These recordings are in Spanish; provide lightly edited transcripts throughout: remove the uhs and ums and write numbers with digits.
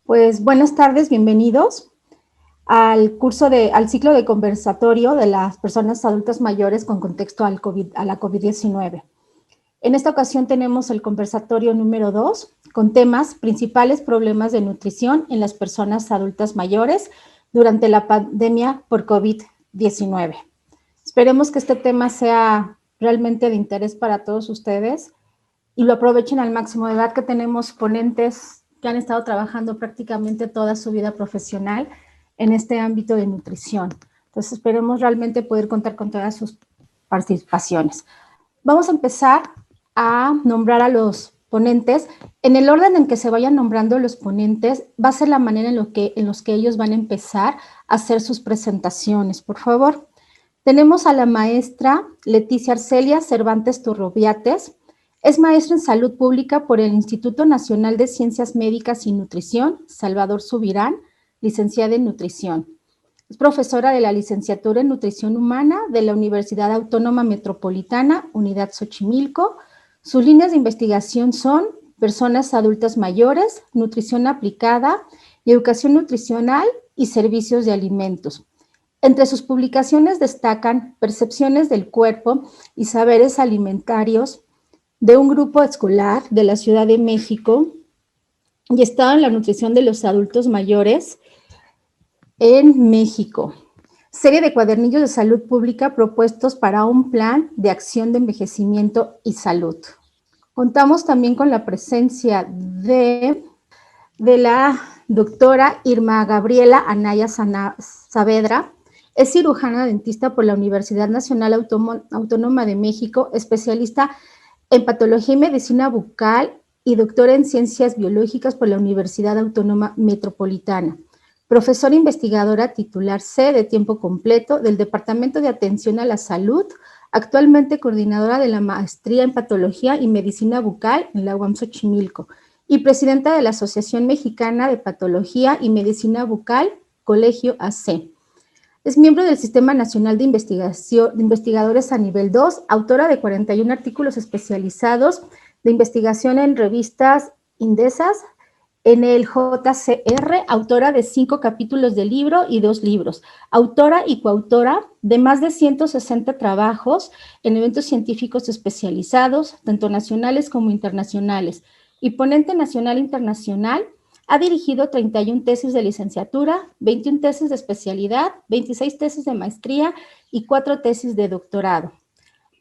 Pues buenas tardes, bienvenidos al ciclo de conversatorio de las personas adultas mayores con contexto a la COVID-19. En esta ocasión tenemos el conversatorio número 2 con temas principales problemas de nutrición en las personas adultas mayores durante la pandemia por COVID-19. Esperemos que este tema sea realmente de interés para todos ustedes y lo aprovechen al máximo. De verdad que tenemos ponentes que han estado trabajando prácticamente toda su vida profesional en este ámbito de nutrición. Entonces esperemos realmente poder contar con todas sus participaciones. Vamos a empezar a nombrar a los ponentes. En el orden en que se vayan nombrando los ponentes, va a ser la manera en los que ellos van a empezar a hacer sus presentaciones. Por favor, tenemos a la maestra Leticia Arcelia Cervantes Turrubiates. Es maestra en Salud Pública por el Instituto Nacional de Ciencias Médicas y Nutrición, Salvador Subirán, licenciada en Nutrición. Es profesora de la licenciatura en Nutrición Humana de la Universidad Autónoma Metropolitana, Unidad Xochimilco. Sus líneas de investigación son personas adultas mayores, nutrición aplicada, educación nutricional y servicios de alimentos. Entre sus publicaciones destacan Percepciones del cuerpo y saberes alimentarios de un grupo escolar de la Ciudad de México y Estado en la nutrición de los adultos mayores en México. Serie de cuadernillos de salud pública propuestos para un plan de acción de envejecimiento y salud. Contamos también con la presencia de la doctora Irma Gabriela Anaya Saavedra. Es cirujana dentista por la Universidad Nacional Autónoma de México, especialista en patología y medicina bucal y doctora en ciencias biológicas por la Universidad Autónoma Metropolitana. Profesora investigadora titular C de tiempo completo del Departamento de Atención a la Salud, actualmente coordinadora de la maestría en patología y medicina bucal en la UAM Xochimilco y presidenta de la Asociación Mexicana de Patología y Medicina Bucal, Colegio AC. Es miembro del Sistema Nacional de Investigadores a nivel 2, autora de 41 artículos especializados de investigación en revistas indesas, en el JCR, autora de 5 capítulos de libro y 2 libros, autora y coautora de más de 160 trabajos en eventos científicos especializados, tanto nacionales como internacionales, y ponente nacional e internacional. Ha dirigido 31 tesis de licenciatura, 21 tesis de especialidad, 26 tesis de maestría y 4 tesis de doctorado.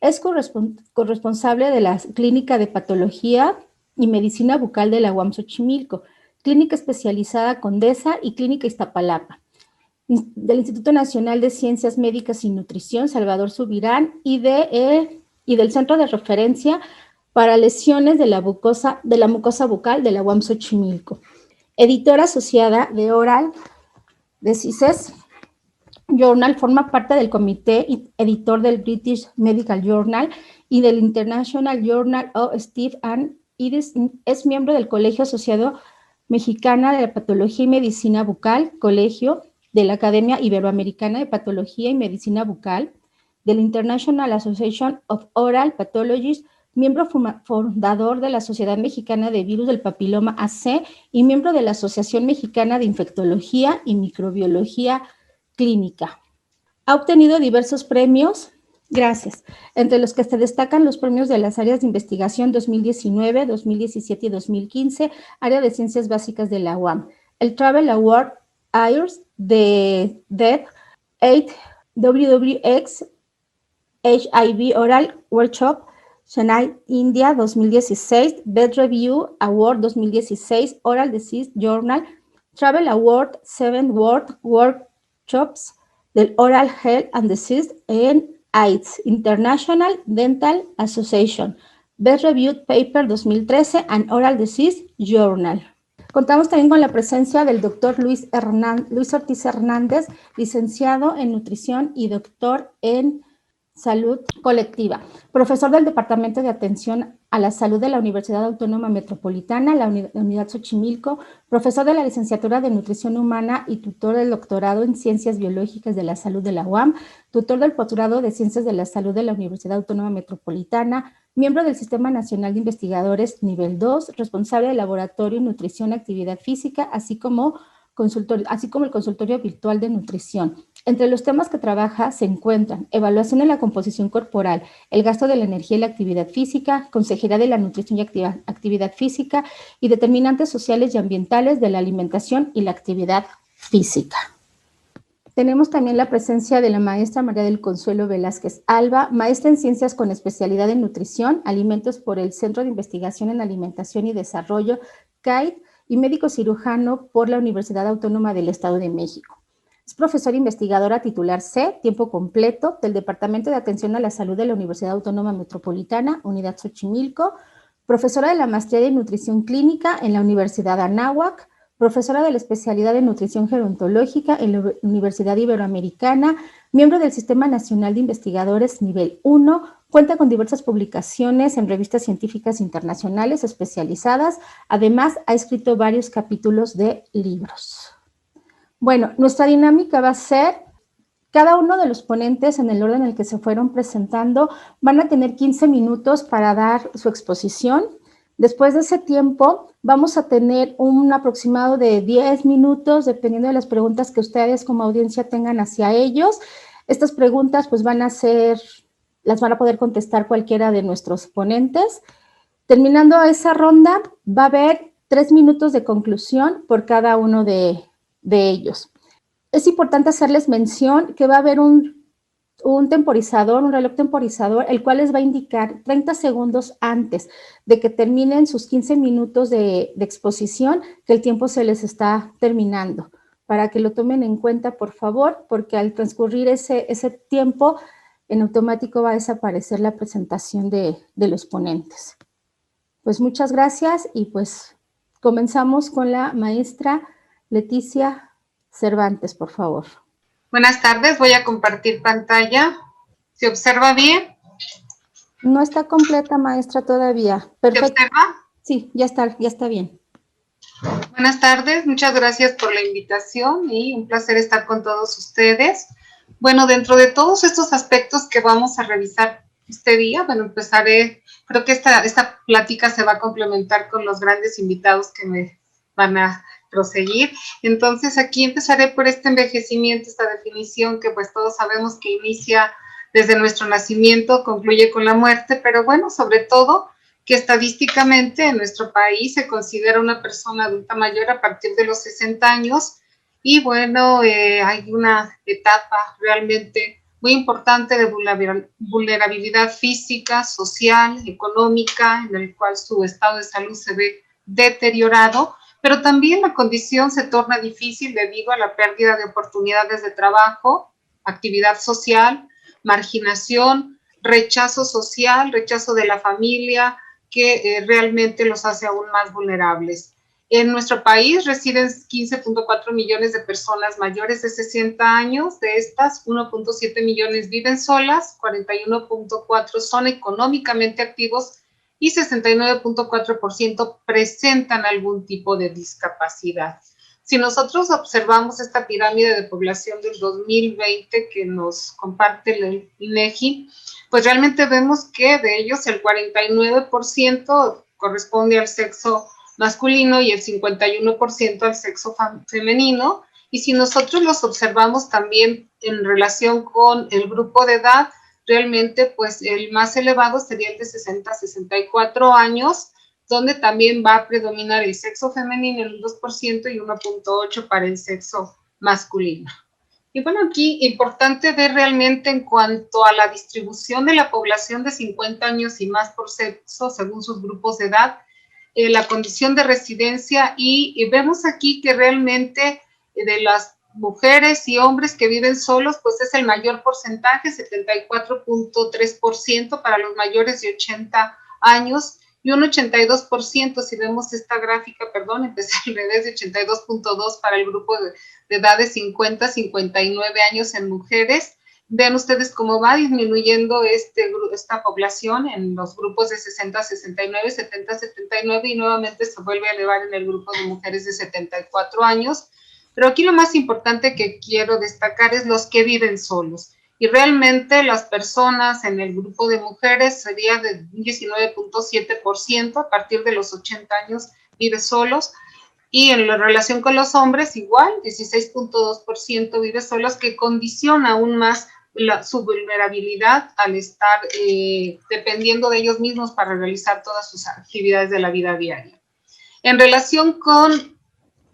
Es corresponsable de la Clínica de Patología y Medicina Bucal de la UAM Xochimilco, Clínica Especializada Condesa y Clínica Iztapalapa, del Instituto Nacional de Ciencias Médicas y Nutrición, Salvador Subirán, y del Centro de Referencia para Lesiones de la mucosa bucal de la UAM Xochimilco. Editora asociada de Oral Diseases Journal, forma parte del comité editor del British Medical Journal y del International Journal of Steve and Iris. Es miembro del Colegio Asociado Mexicana de Patología y Medicina Bucal, Colegio de la Academia Iberoamericana de Patología y Medicina Bucal, del International Association of Oral Pathologists, miembro fundador de la Sociedad Mexicana de Virus del Papiloma AC y miembro de la Asociación Mexicana de Infectología y Microbiología Clínica. Ha obtenido diversos premios, gracias, entre los que se destacan los premios de las áreas de investigación 2019, 2017 y 2015, área de ciencias básicas de la UAM, el Travel Award IRS de DEP, 8 WWX HIV Oral Workshop, Chennai, India, 2016, Bed Review Award 2016, Oral Disease Journal, Travel Award 7 World Workshops del Oral Health and Disease en AIDS, International Dental Association, Best Reviewed Paper 2013 and Oral Disease Journal. Contamos también con la presencia del doctor Luis Ortiz Hernández, licenciado en nutrición y doctor en Salud colectiva. Profesor del Departamento de Atención a la Salud de la Universidad Autónoma Metropolitana, la Unidad Xochimilco. Profesor de la Licenciatura de Nutrición Humana y tutor del doctorado en Ciencias Biológicas de la Salud de la UAM. Tutor del posgrado de Ciencias de la Salud de la Universidad Autónoma Metropolitana. Miembro del Sistema Nacional de Investigadores Nivel 2. Responsable del Laboratorio Nutrición y Actividad Física, así como el consultorio virtual de nutrición. Entre los temas que trabaja se encuentran evaluación de la composición corporal, el gasto de la energía y la actividad física, consejería de la nutrición y actividad física y determinantes sociales y ambientales de la alimentación y la actividad física. Tenemos también la presencia de la maestra María del Consuelo Velázquez Alba, maestra en Ciencias con especialidad en Nutrición, Alimentos por el Centro de Investigación en Alimentación y Desarrollo, CAID, y médico cirujano por la Universidad Autónoma del Estado de México. Es profesora investigadora titular C, tiempo completo, del Departamento de Atención a la Salud de la Universidad Autónoma Metropolitana, Unidad Xochimilco, profesora de la Maestría de Nutrición Clínica en la Universidad Anáhuac, profesora de la especialidad de Nutrición Gerontológica en la Universidad Iberoamericana, miembro del Sistema Nacional de Investigadores Nivel 1, cuenta con diversas publicaciones en revistas científicas internacionales especializadas. Además, ha escrito varios capítulos de libros. Bueno, nuestra dinámica va a ser, cada uno de los ponentes en el orden en el que se fueron presentando van a tener 15 minutos para dar su exposición. Después de ese tiempo vamos a tener un aproximado de 10 minutos, dependiendo de las preguntas que ustedes como audiencia tengan hacia ellos. Estas preguntas pues las van a poder contestar cualquiera de nuestros ponentes. Terminando esa ronda, va a haber 3 minutos de conclusión por cada uno de ellos. Es importante hacerles mención que va a haber un temporizador, un reloj temporizador, el cual les va a indicar 30 segundos antes de que terminen sus 15 minutos de exposición, que el tiempo se les está terminando. Para que lo tomen en cuenta, por favor, porque al transcurrir ese tiempo, en automático va a desaparecer la presentación de los ponentes. Pues muchas gracias y pues comenzamos con la maestra Leticia Cervantes, por favor. Buenas tardes, voy a compartir pantalla. ¿Se observa bien? No está completa, maestra, todavía. Perfecto. ¿Se observa? Sí, ya está bien. Buenas tardes, muchas gracias por la invitación y un placer estar con todos ustedes. Bueno, dentro de todos estos aspectos que vamos a revisar este día, bueno, empezaré, creo que esta plática se va a complementar con los grandes invitados que me van a proseguir. Entonces, aquí empezaré por este envejecimiento, esta definición que pues todos sabemos que inicia desde nuestro nacimiento, concluye con la muerte, pero bueno, sobre todo que estadísticamente en nuestro país se considera una persona adulta mayor a partir de los 60 años y bueno, hay una etapa realmente muy importante de vulnerabilidad física, social, económica, en el cual su estado de salud se ve deteriorado, pero también la condición se torna difícil debido a la pérdida de oportunidades de trabajo, actividad social, marginación, rechazo social, rechazo de la familia, que realmente los hace aún más vulnerables. En nuestro país residen 15.4 millones de personas mayores de 60 años. De estas, 1.7 millones viven solas, 41.4 son económicamente activos y 69.4% presentan algún tipo de discapacidad. Si nosotros observamos esta pirámide de población del 2020 que nos comparte el INEGI, pues realmente vemos que de ellos el 49% corresponde al sexo masculino y el 51% al sexo femenino. Y si nosotros los observamos también en relación con el grupo de edad, realmente pues el más elevado sería el de 60 a 64 años, donde también va a predominar el sexo femenino en un 2% y 1.8% para el sexo masculino. Y bueno, aquí importante ver realmente en cuanto a la distribución de la población de 50 años y más por sexo, según sus grupos de edad, la condición de residencia y vemos aquí que realmente de las mujeres y hombres que viven solos, pues es el mayor porcentaje, 74.3% para los mayores de 80 años y un 82%, si vemos esta gráfica, perdón, empecé al revés, de 82.2 para el grupo de edad de 50 a 59 años en mujeres Vean ustedes cómo va disminuyendo esta población en los grupos de 60 a 69, 70 a 79 y nuevamente se vuelve a elevar en el grupo de mujeres de 74 años. Pero aquí lo más importante que quiero destacar es los que viven solos. Y realmente las personas en el grupo de mujeres sería de 19.7%, a partir de los 80 años vive solos. Y en la relación con los hombres, igual, 16.2% vive solos, que condiciona aún más su vulnerabilidad al estar dependiendo de ellos mismos para realizar todas sus actividades de la vida diaria. En relación con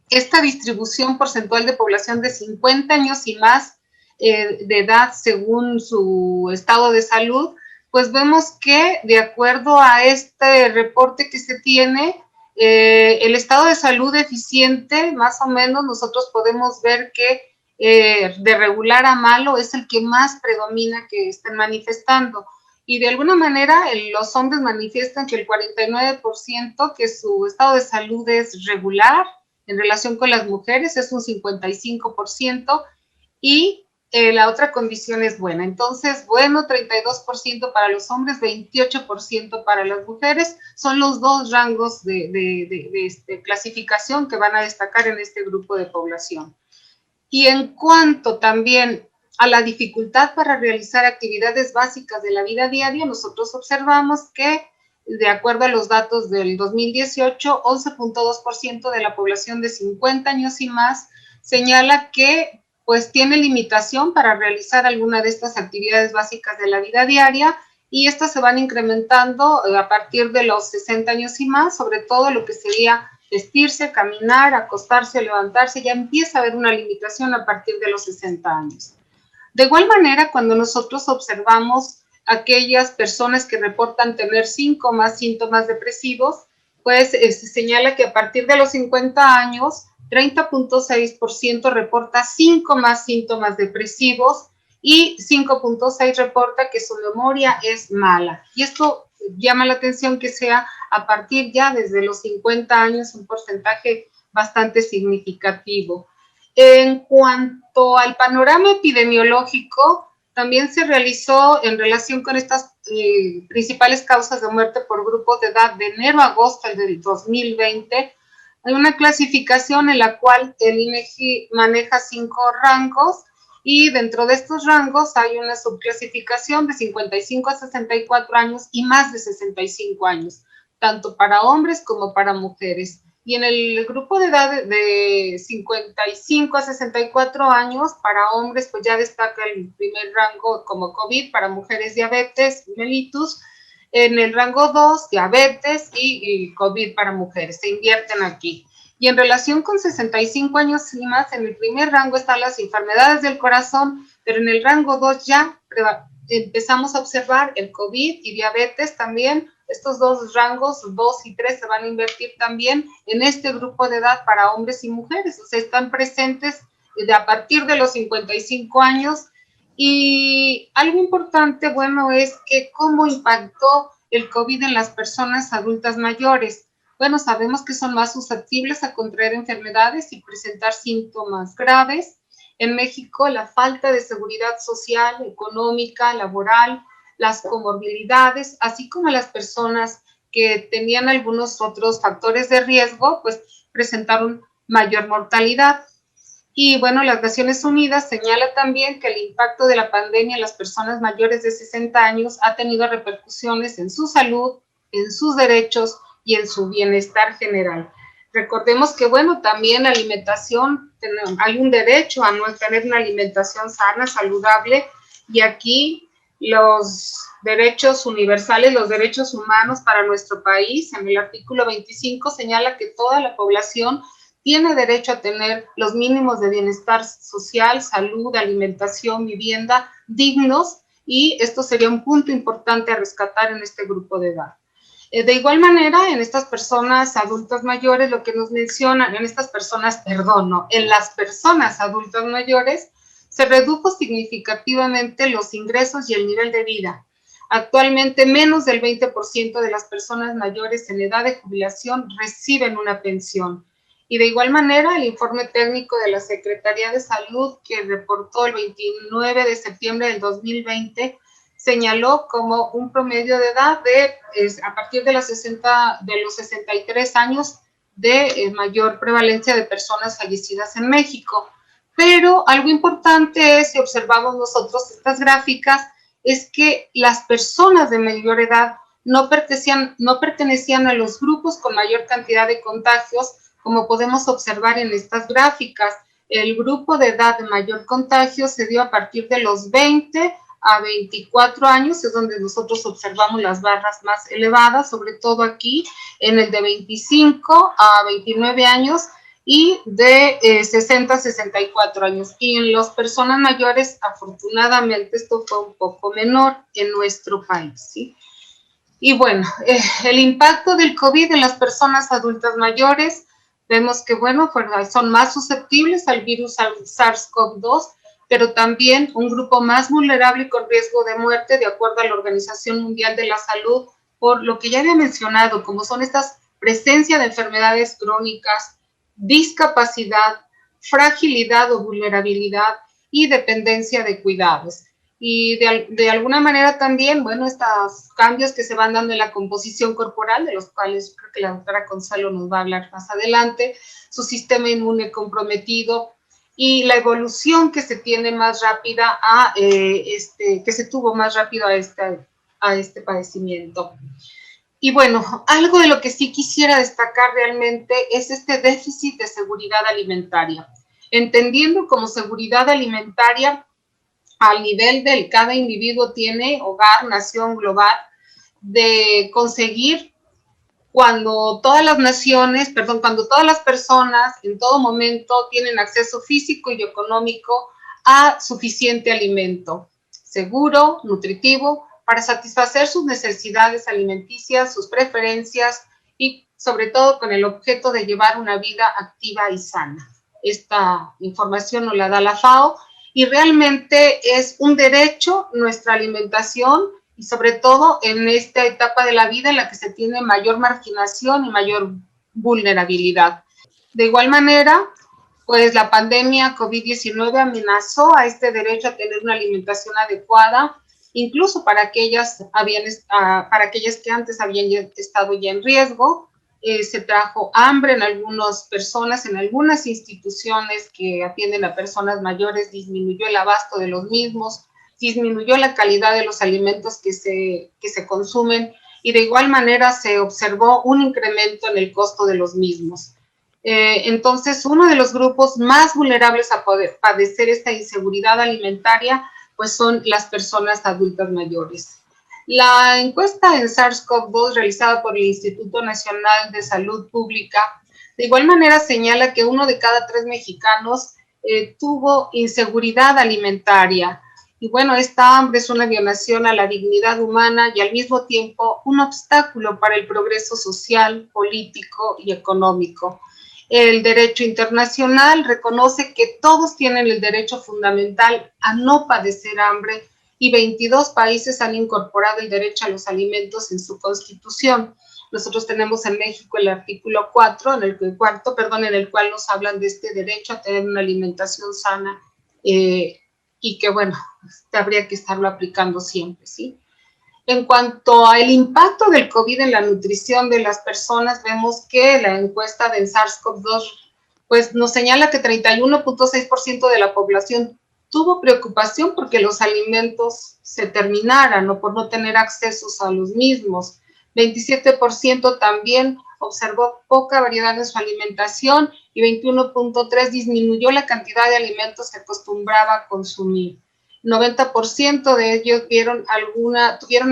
esta distribución porcentual de población de 50 años y más de edad según su estado de salud, pues vemos que de acuerdo a este reporte que se tiene, el estado de salud deficiente, más o menos nosotros podemos ver que de regular a malo es el que más predomina que estén manifestando. Y de alguna manera los hombres manifiestan que el 49% que su estado de salud es regular, en relación con las mujeres es un 55% y la otra condición es buena. Entonces, bueno, 32% para los hombres, 28% para las mujeres, son los dos rangos de clasificación que van a destacar en este grupo de población. Y en cuanto también a la dificultad para realizar actividades básicas de la vida diaria, nosotros observamos que, de acuerdo a los datos del 2018, 11.2% de la población de 50 años y más señala que pues tiene limitación para realizar alguna de estas actividades básicas de la vida diaria, y estas se van incrementando a partir de los 60 años y más, sobre todo lo que sería vestirse, caminar, acostarse, levantarse, ya empieza a haber una limitación a partir de los 60 años. De igual manera, cuando nosotros observamos aquellas personas que reportan tener síntomas depresivos, pues se señala que a partir de los 50 años, 30.6% reporta 5 más síntomas depresivos y 5.6% reporta que su memoria es mala. Y esto llama la atención que sea a partir ya desde los 50 años un porcentaje bastante significativo. En cuanto al panorama epidemiológico, también se realizó en relación con estas principales causas de muerte por grupos de edad de enero a agosto del 2020. Hay una clasificación en la cual el INEGI maneja 5 rangos y dentro de estos rangos hay una subclasificación de 55 a 64 años y más de 65 años, tanto para hombres como para mujeres. Y en el grupo de edad de 55 a 64 años, para hombres, pues ya destaca el primer rango como COVID, para mujeres diabetes, mellitus. En el rango 2, diabetes y COVID para mujeres, se invierten aquí. Y en relación con 65 años y más, en el primer rango están las enfermedades del corazón, pero en el rango 2 ya empezamos a observar el COVID y diabetes también. Estos dos rangos, 2 y 3, se van a invertir también en este grupo de edad para hombres y mujeres. O sea, están presentes a partir de los 55 años. Y algo importante, bueno, es que cómo impactó el COVID en las personas adultas mayores. Bueno, sabemos que son más susceptibles a contraer enfermedades y presentar síntomas graves. En México, la falta de seguridad social, económica, laboral, las comorbilidades, así como las personas que tenían algunos otros factores de riesgo, pues presentaron mayor mortalidad. Y bueno, las Naciones Unidas señala también que el impacto de la pandemia en las personas mayores de 60 años ha tenido repercusiones en su salud, en sus derechos y en su bienestar general. Recordemos que, bueno, también la alimentación, hay un derecho a no tener una alimentación sana, saludable, y aquí los derechos universales, los derechos humanos para nuestro país, en el artículo 25 señala que toda la población tiene derecho a tener los mínimos de bienestar social, salud, alimentación, vivienda dignos, y esto sería un punto importante a rescatar en este grupo de edad. De igual manera, en estas personas adultas mayores, lo que nos mencionan, en las personas adultas mayores, se redujo significativamente los ingresos y el nivel de vida. Actualmente, menos del 20% de las personas mayores en edad de jubilación reciben una pensión. Y de igual manera, el informe técnico de la Secretaría de Salud, que reportó el 29 de septiembre del 2020, señaló como un promedio de edad a partir de los 63 años de mayor prevalencia de personas fallecidas en México. Pero algo importante es, si observamos nosotros estas gráficas, es que las personas de mayor edad no pertenecían a los grupos con mayor cantidad de contagios, como podemos observar en estas gráficas. El grupo de edad de mayor contagio se dio a partir de los 20 a 24 años, es donde nosotros observamos las barras más elevadas, sobre todo aquí en el de 25 a 29 años y de 60 a 64 años. Y en las personas mayores, afortunadamente, esto fue un poco menor en nuestro país, ¿sí? Y bueno, el impacto del COVID en las personas adultas mayores, vemos que, bueno, son más susceptibles al virus SARS-CoV-2, pero también un grupo más vulnerable y con riesgo de muerte, de acuerdo a la Organización Mundial de la Salud, por lo que ya había mencionado, como son estas presencia de enfermedades crónicas, discapacidad, fragilidad o vulnerabilidad y dependencia de cuidados. Y de alguna manera también, bueno, estos cambios que se van dando en la composición corporal, de los cuales creo que la doctora Gonzalo nos va a hablar más adelante, su sistema inmune comprometido y la evolución que se tiene más rápida que se tuvo más rápido a este padecimiento. Y bueno, algo de lo que sí quisiera destacar realmente es este déficit de seguridad alimentaria. Entendiendo como seguridad alimentaria al nivel del cada individuo tiene, hogar, nación, global, de conseguir cuando todas las personas en todo momento tienen acceso físico y económico a suficiente alimento, seguro, nutritivo, para satisfacer sus necesidades alimenticias, sus preferencias y sobre todo con el objeto de llevar una vida activa y sana. Esta información nos la da la FAO y realmente es un derecho nuestra alimentación y sobre todo en esta etapa de la vida en la que se tiene mayor marginación y mayor vulnerabilidad. De igual manera, pues la pandemia COVID-19 amenazó a este derecho a tener una alimentación adecuada, incluso para aquellas que antes habían estado ya en riesgo. Se trajo hambre en algunas personas, en algunas instituciones que atienden a personas mayores, disminuyó el abasto de los mismos, disminuyó la calidad de los alimentos que se consumen y de igual manera se observó un incremento en el costo de los mismos. Entonces, uno de los grupos más vulnerables a poder padecer esta inseguridad alimentaria, pues son las personas adultas mayores. La encuesta en SARS-CoV-2 realizada por el Instituto Nacional de Salud Pública, de igual manera señala que 1 de cada 3 mexicanos tuvo inseguridad alimentaria. Y bueno, esta hambre es una violación a la dignidad humana y al mismo tiempo un obstáculo para el progreso social, político y económico. El derecho internacional reconoce que todos tienen el derecho fundamental a no padecer hambre y 22 países han incorporado el derecho a los alimentos en su constitución. Nosotros tenemos en México el artículo 4, en el cual nos hablan de este derecho a tener una alimentación sana y que, bueno, habría que estarlo aplicando siempre, ¿sí? En cuanto al impacto del COVID en la nutrición de las personas, vemos que la encuesta de SARS-CoV-2 pues, nos señala que 31.6% de la población tuvo preocupación porque los alimentos se terminaran o por no tener accesos a los mismos. 27% también observó poca variedad en su alimentación y 21.3% disminuyó la cantidad de alimentos que acostumbraba a consumir. 90% de ellos tuvieron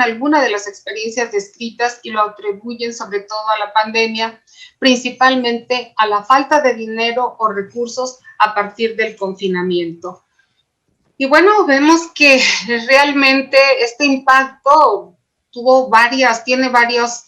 alguna de las experiencias descritas y lo atribuyen sobre todo a la pandemia, principalmente a la falta de dinero o recursos a partir del confinamiento. Y bueno, vemos que realmente este impacto tiene varios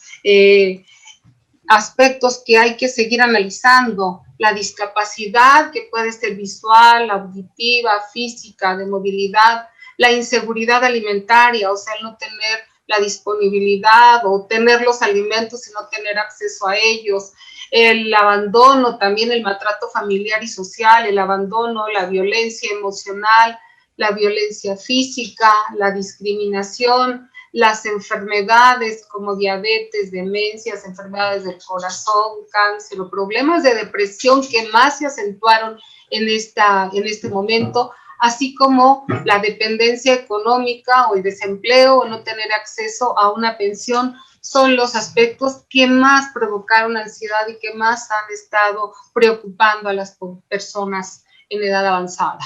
aspectos que hay que seguir analizando. La discapacidad, que puede ser visual, auditiva, física, de movilidad, la inseguridad alimentaria, o sea, el no tener la disponibilidad o tener los alimentos y no tener acceso a ellos, el abandono, también el maltrato familiar y social, el abandono, la violencia emocional, la violencia física, la discriminación, las enfermedades como diabetes, demencias, enfermedades del corazón, cáncer o problemas de depresión que más se acentuaron en este momento, así como la dependencia económica o el desempleo o no tener acceso a una pensión, son los aspectos que más provocaron ansiedad y que más han estado preocupando a las personas en edad avanzada.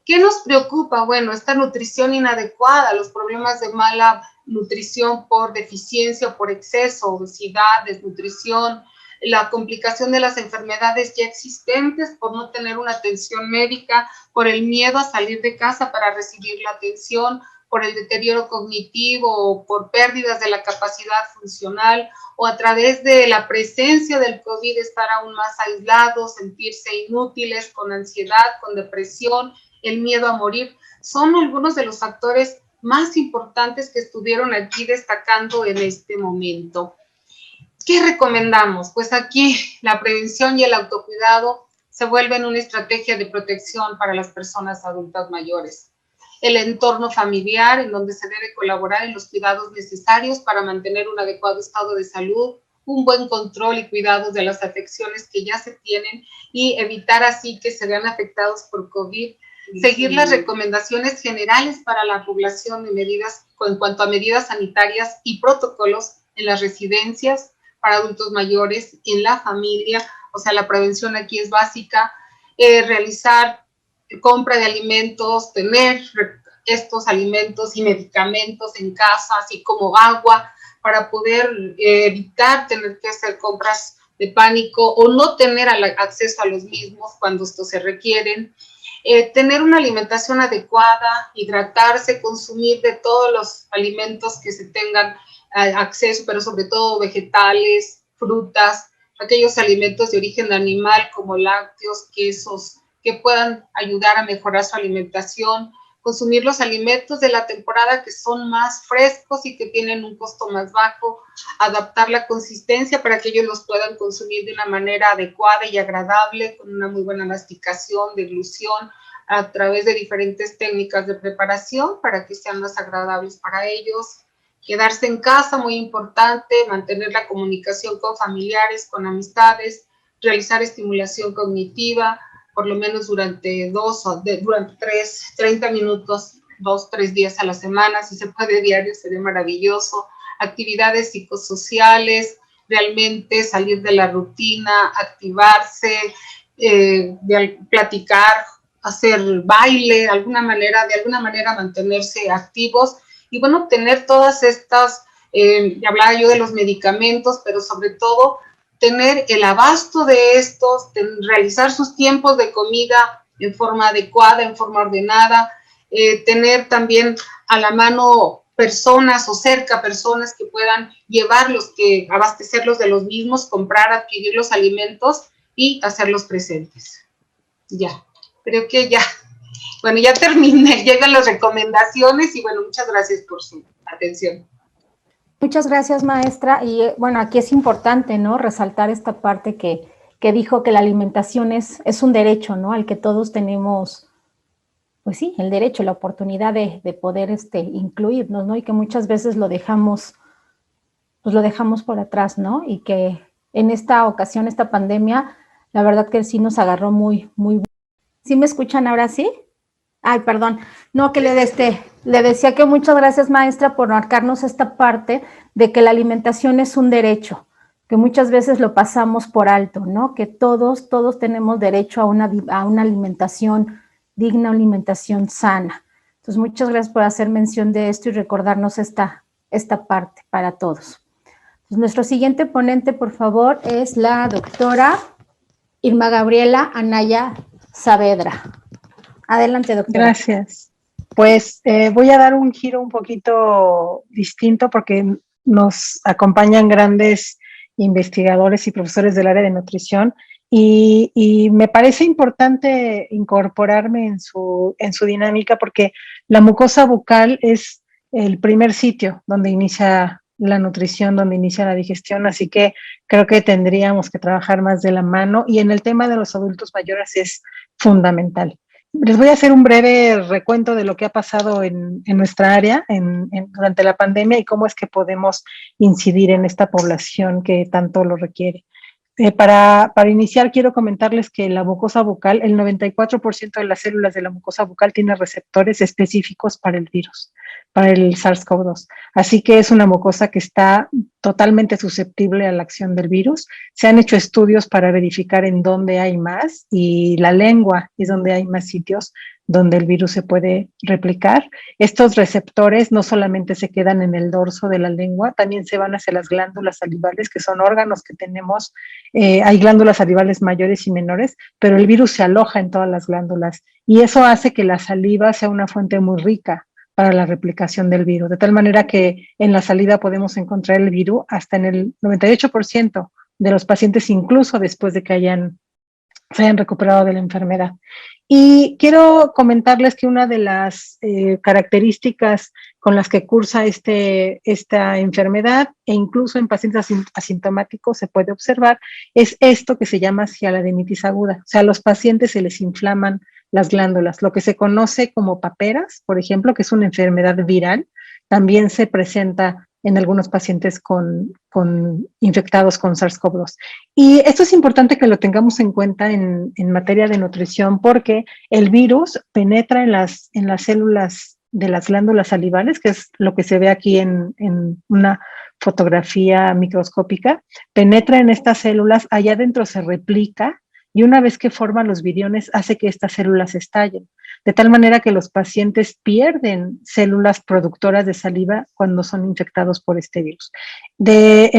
¿Qué nos preocupa? Bueno, esta nutrición inadecuada, los problemas de mala nutrición por deficiencia o por exceso, obesidad, desnutrición, la complicación de las enfermedades ya existentes por no tener una atención médica, por el miedo a salir de casa para recibir la atención, por el deterioro cognitivo o por pérdidas de la capacidad funcional o a través de la presencia del COVID estar aún más aislados, sentirse inútiles, con ansiedad, con depresión, el miedo a morir, son algunos de los factores más importantes que estuvieron aquí destacando en este momento. ¿Qué recomendamos? Pues aquí la prevención y el autocuidado se vuelven una estrategia de protección para las personas adultas mayores. El entorno familiar, en donde se debe colaborar en los cuidados necesarios para mantener un adecuado estado de salud, un buen control y cuidado de las afecciones que ya se tienen y evitar así que se vean afectados por COVID. Seguir las recomendaciones generales para la población en cuanto a medidas sanitarias y protocolos en las residencias para adultos mayores, en la familia, o sea, la prevención aquí es básica, realizar compra de alimentos, tener estos alimentos y medicamentos en casa, así como agua, para poder evitar tener que hacer compras de pánico o no tener acceso a los mismos cuando estos se requieren. Tener una alimentación adecuada, hidratarse, consumir de todos los alimentos que se tengan acceso, pero sobre todo vegetales, frutas, aquellos alimentos de origen animal como lácteos, quesos, que puedan ayudar a mejorar su alimentación, consumir los alimentos de la temporada que son más frescos y que tienen un costo más bajo, adaptar la consistencia para que ellos los puedan consumir de una manera adecuada y agradable, con una muy buena masticación, deglución, a través de diferentes técnicas de preparación para que sean más agradables para ellos. Quedarse en casa, muy importante, mantener la comunicación con familiares, con amistades, realizar estimulación cognitiva, por lo menos durante 30 minutos, 2-3 días a la semana, si se puede diario sería maravilloso. Actividades psicosociales, realmente salir de la rutina, activarse, platicar, hacer baile, de alguna manera mantenerse activos y bueno, tener todas estas, hablaba yo de los medicamentos, pero sobre todo tener el abasto de estos, realizar sus tiempos de comida en forma adecuada, en forma ordenada, tener también a la mano personas o cerca personas que puedan llevarlos, que abastecerlos de los mismos, comprar, adquirir los alimentos y hacerlos presentes. Ya, creo que ya, bueno, ya terminé, llegan las recomendaciones y bueno, muchas gracias por su atención. Muchas gracias, maestra. Y bueno, aquí es importante, ¿no? Resaltar esta parte que dijo que la alimentación es un derecho, ¿no? Al que todos tenemos, pues sí, el derecho, la oportunidad de poder incluirnos, ¿no? Y que muchas veces lo dejamos, pues lo dejamos por atrás, ¿no? Y que en esta ocasión, esta pandemia, la verdad que sí nos agarró muy. ¿Sí me escuchan ahora sí? Ay, perdón, no, que le decía que muchas gracias, maestra, por marcarnos esta parte de que la alimentación es un derecho, que muchas veces lo pasamos por alto, ¿no? Que todos tenemos derecho a una alimentación digna, una alimentación sana. Entonces, muchas gracias por hacer mención de esto y recordarnos esta parte para todos. Entonces, nuestro siguiente ponente, por favor, es la doctora Irma Gabriela Anaya Saavedra. Adelante, doctora. Gracias. Pues voy a dar un giro un poquito distinto porque nos acompañan grandes investigadores y profesores del área de nutrición y me parece importante incorporarme en su dinámica porque la mucosa bucal es el primer sitio donde inicia la nutrición, donde inicia la digestión, así que creo que tendríamos que trabajar más de la mano, y en el tema de los adultos mayores es fundamental. Les voy a hacer un breve recuento de lo que ha pasado en nuestra área durante la pandemia y cómo es que podemos incidir en esta población que tanto lo requiere. Para iniciar, quiero comentarles que la mucosa bucal, el 94% de las células de la mucosa bucal tiene receptores específicos para el virus, para el SARS-CoV-2. Así que es una mucosa que está totalmente susceptible a la acción del virus. Se han hecho estudios para verificar en dónde hay más, y la lengua es donde hay más sitios donde el virus se puede replicar. Estos receptores no solamente se quedan en el dorso de la lengua, también se van hacia las glándulas salivales, que son órganos que tenemos. Hay glándulas salivales mayores y menores, pero el virus se aloja en todas las glándulas, y eso hace que la saliva sea una fuente muy rica para la replicación del virus, de tal manera que en la saliva podemos encontrar el virus hasta en el 98% de los pacientes, incluso después de que se hayan recuperado de la enfermedad. Y quiero comentarles que una de las características con las que cursa esta enfermedad, e incluso en pacientes asintomáticos se puede observar, es esto que se llama cialadenitis aguda. O sea, a los pacientes se les inflaman las glándulas, lo que se conoce como paperas, por ejemplo, que es una enfermedad viral, también se presenta en algunos pacientes infectados con SARS-CoV-2. Y esto es importante que lo tengamos en cuenta en materia de nutrición, porque el virus penetra en las células de las glándulas salivales, que es lo que se ve aquí en una fotografía microscópica. Penetra en estas células, allá adentro se replica, y una vez que forma los viriones hace que estas células estallen, de tal manera que los pacientes pierden células productoras de saliva cuando son infectados por este virus. De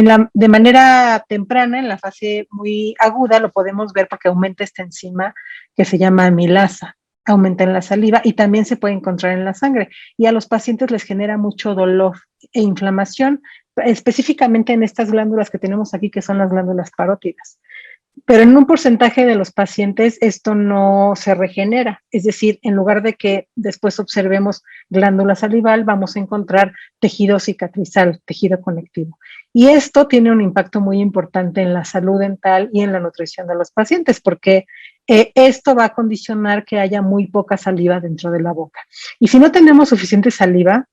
manera temprana, en la fase muy aguda, lo podemos ver porque aumenta esta enzima que se llama amilasa, aumenta en la saliva y también se puede encontrar en la sangre, y a los pacientes les genera mucho dolor e inflamación, específicamente en estas glándulas que tenemos aquí, que son las glándulas parótidas. Pero en un porcentaje de los pacientes esto no se regenera, es decir, en lugar de que después observemos glándula salival, vamos a encontrar tejido cicatrizal, tejido conectivo. Y esto tiene un impacto muy importante en la salud dental y en la nutrición de los pacientes, porque esto va a condicionar que haya muy poca saliva dentro de la boca. Y si no tenemos suficiente saliva,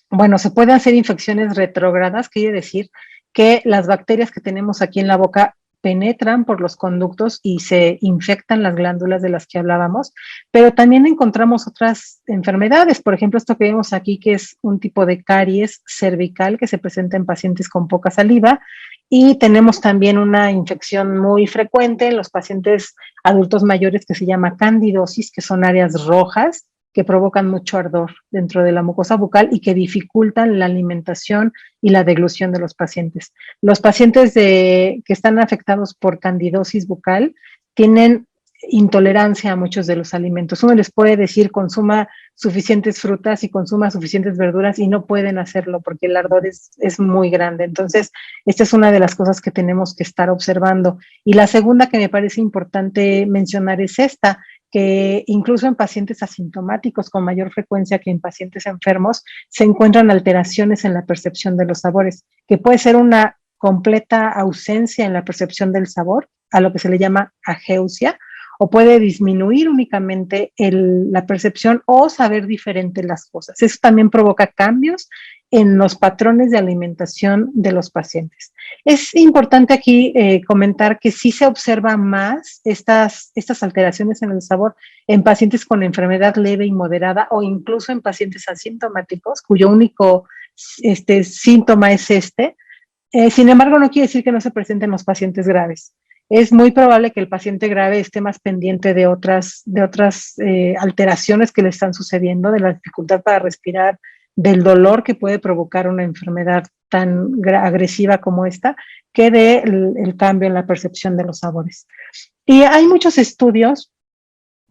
bueno, se pueden hacer infecciones retrógradas, quiere decir que las bacterias que tenemos aquí en la boca penetran por los conductos y se infectan las glándulas de las que hablábamos, pero también encontramos otras enfermedades. Por ejemplo, esto que vemos aquí, que es un tipo de caries cervical que se presenta en pacientes con poca saliva, y tenemos también una infección muy frecuente en los pacientes adultos mayores que se llama candidosis, que son áreas rojas que provocan mucho ardor dentro de la mucosa bucal y que dificultan la alimentación y la deglución de los pacientes. Los pacientes que están afectados por candidosis bucal tienen intolerancia a muchos de los alimentos. Uno les puede decir consuma suficientes frutas y consuma suficientes verduras, y no pueden hacerlo porque el ardor es muy grande. Entonces, esta es una de las cosas que tenemos que estar observando. Y la segunda que me parece importante mencionar es esta, que incluso en pacientes asintomáticos con mayor frecuencia que en pacientes enfermos se encuentran alteraciones en la percepción de los sabores, que puede ser una completa ausencia en la percepción del sabor, a lo que se le llama ageusia, o puede disminuir únicamente la percepción o saber diferente las cosas. Eso también provoca cambios en los patrones de alimentación de los pacientes. Es importante aquí comentar que sí se observa más estas alteraciones en el sabor en pacientes con enfermedad leve y moderada, o incluso en pacientes asintomáticos cuyo único síntoma es sin embargo, no quiere decir que no se presenten los pacientes graves. Es muy probable que el paciente grave esté más pendiente de otras alteraciones que le están sucediendo, de la dificultad para respirar, del dolor que puede provocar una enfermedad tan agresiva como esta, que del cambio en la percepción de los sabores. Y hay muchos estudios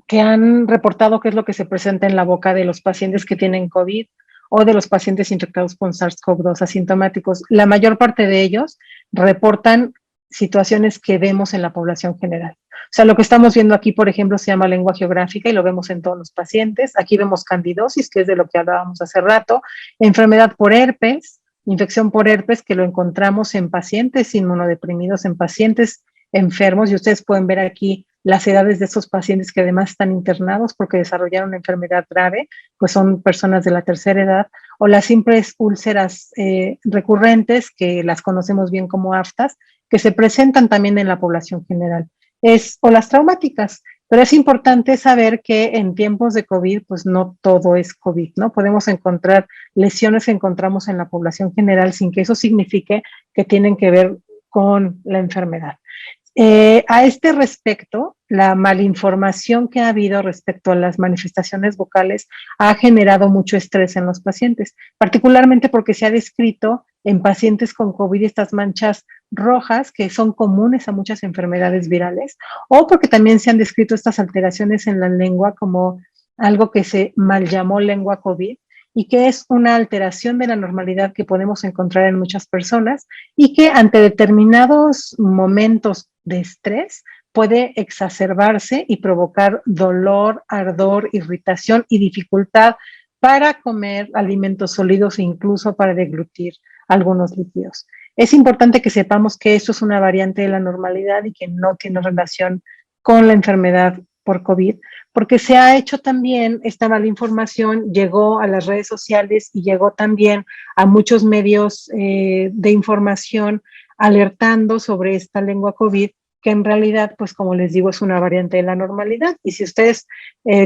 que han reportado qué es lo que se presenta en la boca de los pacientes que tienen COVID o de los pacientes infectados con SARS-CoV-2 asintomáticos. La mayor parte de ellos reportan situaciones que vemos en la población general. O sea, lo que estamos viendo aquí, por ejemplo, se llama lengua geográfica y lo vemos en todos los pacientes. Aquí vemos candidosis, que es de lo que hablábamos hace rato, enfermedad por herpes, infección por herpes que lo encontramos en pacientes inmunodeprimidos, en pacientes enfermos, y ustedes pueden ver aquí las edades de esos pacientes que además están internados porque desarrollaron una enfermedad grave, pues son personas de la tercera edad, o las simples úlceras recurrentes, que las conocemos bien como aftas, que se presentan también en la población general, o las traumáticas. Pero es importante saber que en tiempos de COVID, pues no todo es COVID, ¿no? Podemos encontrar lesiones que encontramos en la población general sin que eso signifique que tienen que ver con la enfermedad. A este respecto, la malinformación que ha habido respecto a las manifestaciones vocales ha generado mucho estrés en los pacientes, particularmente porque se ha descrito en pacientes con COVID estas manchas rojas que son comunes a muchas enfermedades virales, o porque también se han descrito estas alteraciones en la lengua como algo que se mal llamó lengua COVID, y que es una alteración de la normalidad que podemos encontrar en muchas personas y que ante determinados momentos de estrés puede exacerbarse y provocar dolor, ardor, irritación y dificultad para comer alimentos sólidos e incluso para deglutir algunos líquidos. Es importante que sepamos que esto es una variante de la normalidad y que no tiene relación con la enfermedad por COVID, porque se ha hecho también esta mala información, llegó a las redes sociales y llegó también a muchos medios de información alertando sobre esta lengua COVID, que en realidad, pues como les digo, es una variante de la normalidad. Y si ustedes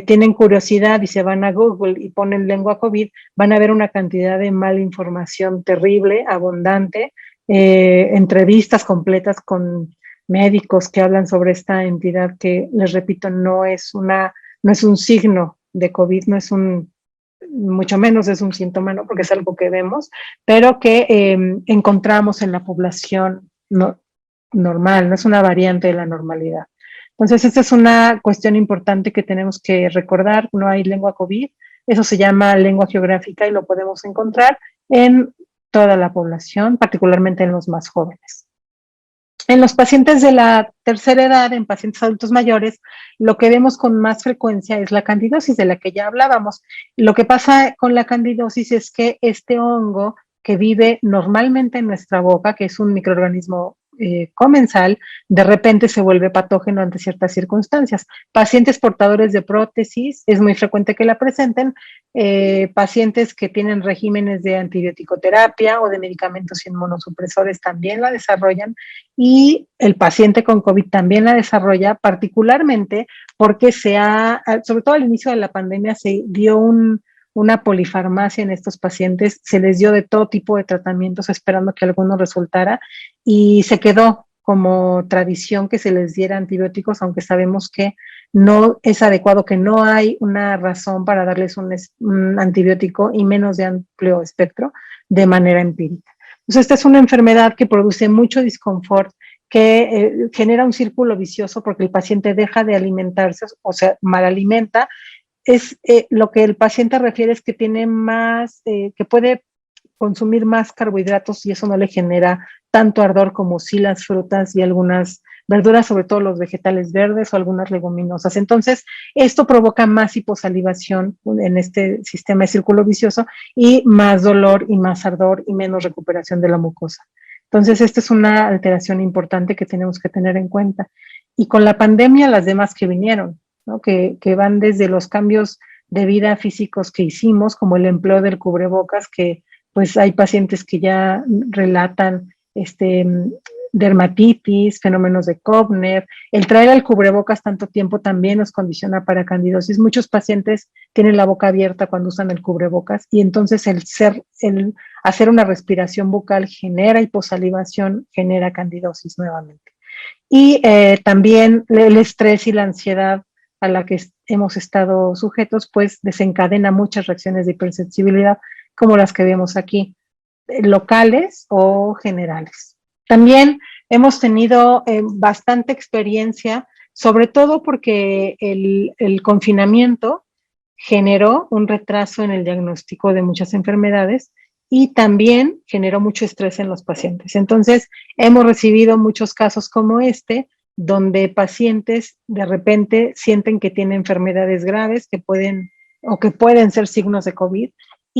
tienen curiosidad y se van a Google y ponen lengua COVID, van a ver una cantidad de mala información terrible, abundante, entrevistas completas con médicos que hablan sobre esta entidad que, les repito, no es un signo de COVID, mucho menos es un síntoma, ¿no? Porque es algo que vemos, pero que encontramos en la población normal, no es una variante de la normalidad. Entonces, esta es una cuestión importante que tenemos que recordar, no hay lengua COVID, eso se llama lengua geográfica y lo podemos encontrar en toda la población, particularmente en los más jóvenes. En los pacientes de la tercera edad, en pacientes adultos mayores, lo que vemos con más frecuencia es la candidosis, de la que ya hablábamos. Lo que pasa con la candidosis es que este hongo que vive normalmente en nuestra boca, que es un microorganismo comensal, de repente se vuelve patógeno ante ciertas circunstancias. Pacientes portadores de prótesis, es muy frecuente que la presenten, pacientes que tienen regímenes de antibiótico-terapia o de medicamentos inmunosupresores también la desarrollan, y el paciente con COVID también la desarrolla, particularmente porque sobre todo al inicio de la pandemia, se dio una polifarmacia en estos pacientes, se les dio de todo tipo de tratamientos esperando que alguno resultara, y se quedó como tradición que se les diera antibióticos, aunque sabemos que no es adecuado, que no hay una razón para darles un antibiótico y menos de amplio espectro de manera empírica. Entonces, esta es una enfermedad que produce mucho disconfort, que genera un círculo vicioso porque el paciente deja de alimentarse, o sea, mal alimenta. Lo que el paciente refiere es que tiene que puede consumir más carbohidratos y eso no le genera tanto ardor como sí las frutas y algunas verduras, sobre todo los vegetales verdes o algunas leguminosas. Entonces, esto provoca más hiposalivación en este sistema de círculo vicioso y más dolor y más ardor y menos recuperación de la mucosa. Entonces, esta es una alteración importante que tenemos que tener en cuenta. Y con la pandemia, las demás que vinieron, ¿no? Que van desde los cambios de vida físicos que hicimos, como el empleo del cubrebocas, que pues hay pacientes que ya relatan dermatitis, fenómenos de Kopner. El traer el cubrebocas tanto tiempo también nos condiciona para candidosis. Muchos pacientes tienen la boca abierta cuando usan el cubrebocas y entonces el hacer una respiración bucal genera hiposalivación, genera candidosis nuevamente. Y también el estrés y la ansiedad a la que hemos estado sujetos, pues desencadena muchas reacciones de hipersensibilidad, como las que vemos aquí, locales o generales. También hemos tenido bastante experiencia, sobre todo porque el confinamiento generó un retraso en el diagnóstico de muchas enfermedades y también generó mucho estrés en los pacientes. Entonces, hemos recibido muchos casos como donde pacientes de repente sienten que tienen enfermedades graves que pueden ser signos de COVID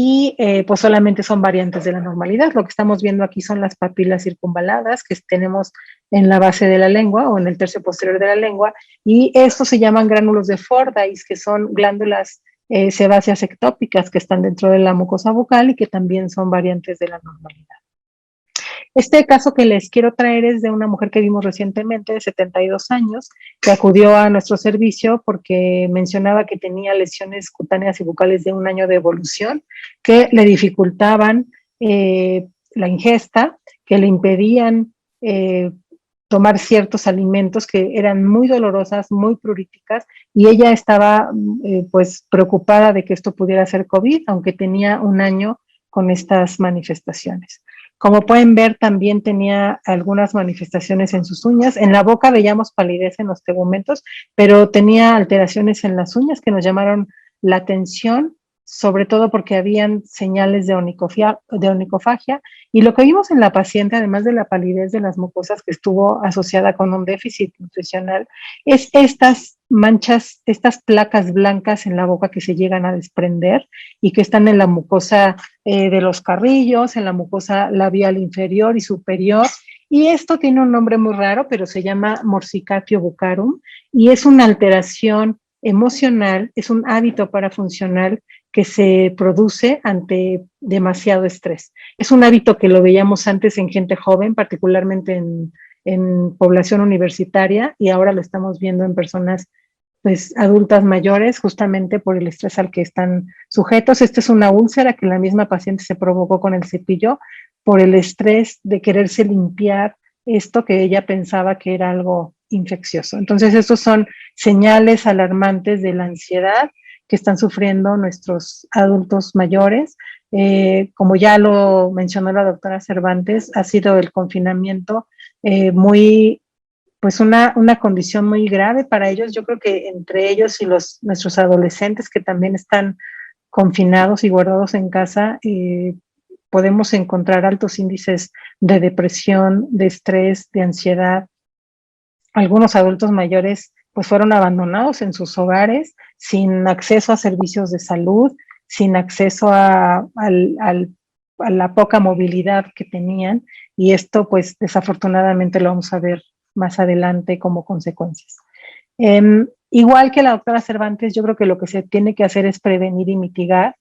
y pues solamente son variantes de la normalidad. Lo que estamos viendo aquí son las papilas circunvaladas que tenemos en la base de la lengua o en el tercio posterior de la lengua, y estos se llaman gránulos de Fordyce, que son glándulas sebáceas ectópicas que están dentro de la mucosa bucal y que también son variantes de la normalidad. Este caso que les quiero traer es de una mujer que vimos recientemente, de 72 años, que acudió a nuestro servicio porque mencionaba que tenía lesiones cutáneas y bucales de 1 año de evolución que le dificultaban la ingesta, que le impedían tomar ciertos alimentos, que eran muy dolorosas, muy pruríticas, y ella estaba pues preocupada de que esto pudiera ser COVID, aunque tenía 1 año con estas manifestaciones. Como pueden ver, también tenía algunas manifestaciones en sus uñas. En la boca veíamos palidez en los tegumentos, pero tenía alteraciones en las uñas que nos llamaron la atención, sobre todo porque habían señales de onicofagia. Y lo que vimos en la paciente, además de la palidez de las mucosas que estuvo asociada con un déficit nutricional, es estas manchas, estas placas blancas en la boca que se llegan a desprender y que están en la mucosa de los carrillos, en la mucosa labial inferior y superior. Y esto tiene un nombre muy raro, pero se llama morsicatio buccarum, y es una alteración emocional, es un hábito parafuncional que se produce ante demasiado estrés. Es un hábito que lo veíamos antes en gente joven, particularmente en población universitaria, y ahora lo estamos viendo en personas pues adultas mayores, justamente por el estrés al que están sujetos. Esta es una úlcera que la misma paciente se provocó con el cepillo por el estrés de quererse limpiar esto que ella pensaba que era algo infeccioso. Entonces, estos son señales alarmantes de la ansiedad que están sufriendo nuestros adultos mayores. Como ya lo mencionó la doctora Cervantes, ha sido el confinamiento pues una condición muy grave para ellos. Yo creo que entre ellos y nuestros adolescentes que también están confinados y guardados en casa, podemos encontrar altos índices de depresión, de estrés, de ansiedad. Algunos adultos mayores pues fueron abandonados en sus hogares sin acceso a servicios de salud, sin acceso a la poca movilidad que tenían, y esto pues desafortunadamente lo vamos a ver más adelante como consecuencias. Igual que la doctora Cervantes, yo creo que lo que se tiene que hacer es prevenir y mitigar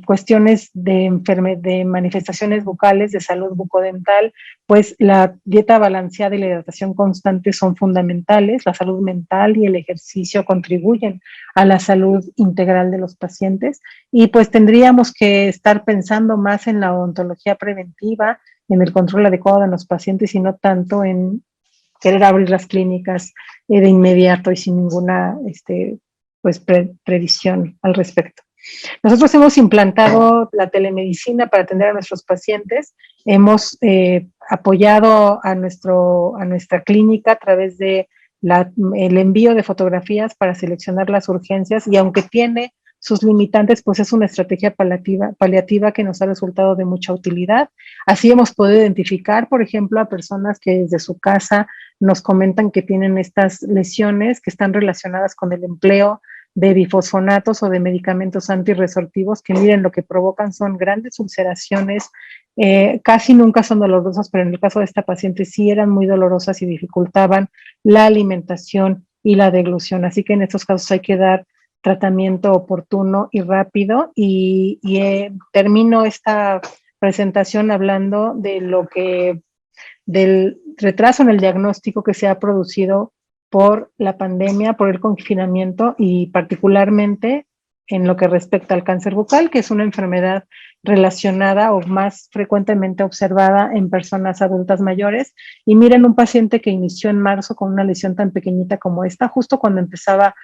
cuestiones de manifestaciones bucales, de salud bucodental, pues la dieta balanceada y la hidratación constante son fundamentales. La salud mental y el ejercicio contribuyen a la salud integral de los pacientes, y pues tendríamos que estar pensando más en la odontología preventiva, en el control adecuado de los pacientes y no tanto en querer abrir las clínicas de inmediato y sin ninguna pues previsión al respecto. Nosotros hemos implantado la telemedicina para atender a nuestros pacientes. Hemos apoyado a nuestra clínica a través de el envío de fotografías para seleccionar las urgencias, y aunque tiene sus limitantes, pues es una estrategia paliativa que nos ha resultado de mucha utilidad. Así hemos podido identificar, por ejemplo, a personas que desde su casa nos comentan que tienen estas lesiones que están relacionadas con el empleo de bifosfonatos o de medicamentos antirresortivos, que miren, lo que provocan son grandes ulceraciones, casi nunca son dolorosas, pero en el caso de esta paciente sí eran muy dolorosas y dificultaban la alimentación y la deglución. Así que en estos casos hay que dar tratamiento oportuno y rápido, y termino esta presentación hablando del retraso en el diagnóstico que se ha producido por la pandemia, por el confinamiento, y particularmente en lo que respecta al cáncer bucal, que es una enfermedad relacionada o más frecuentemente observada en personas adultas mayores. Y miren, un paciente que inició en marzo con una lesión tan pequeñita como esta, justo cuando empezaba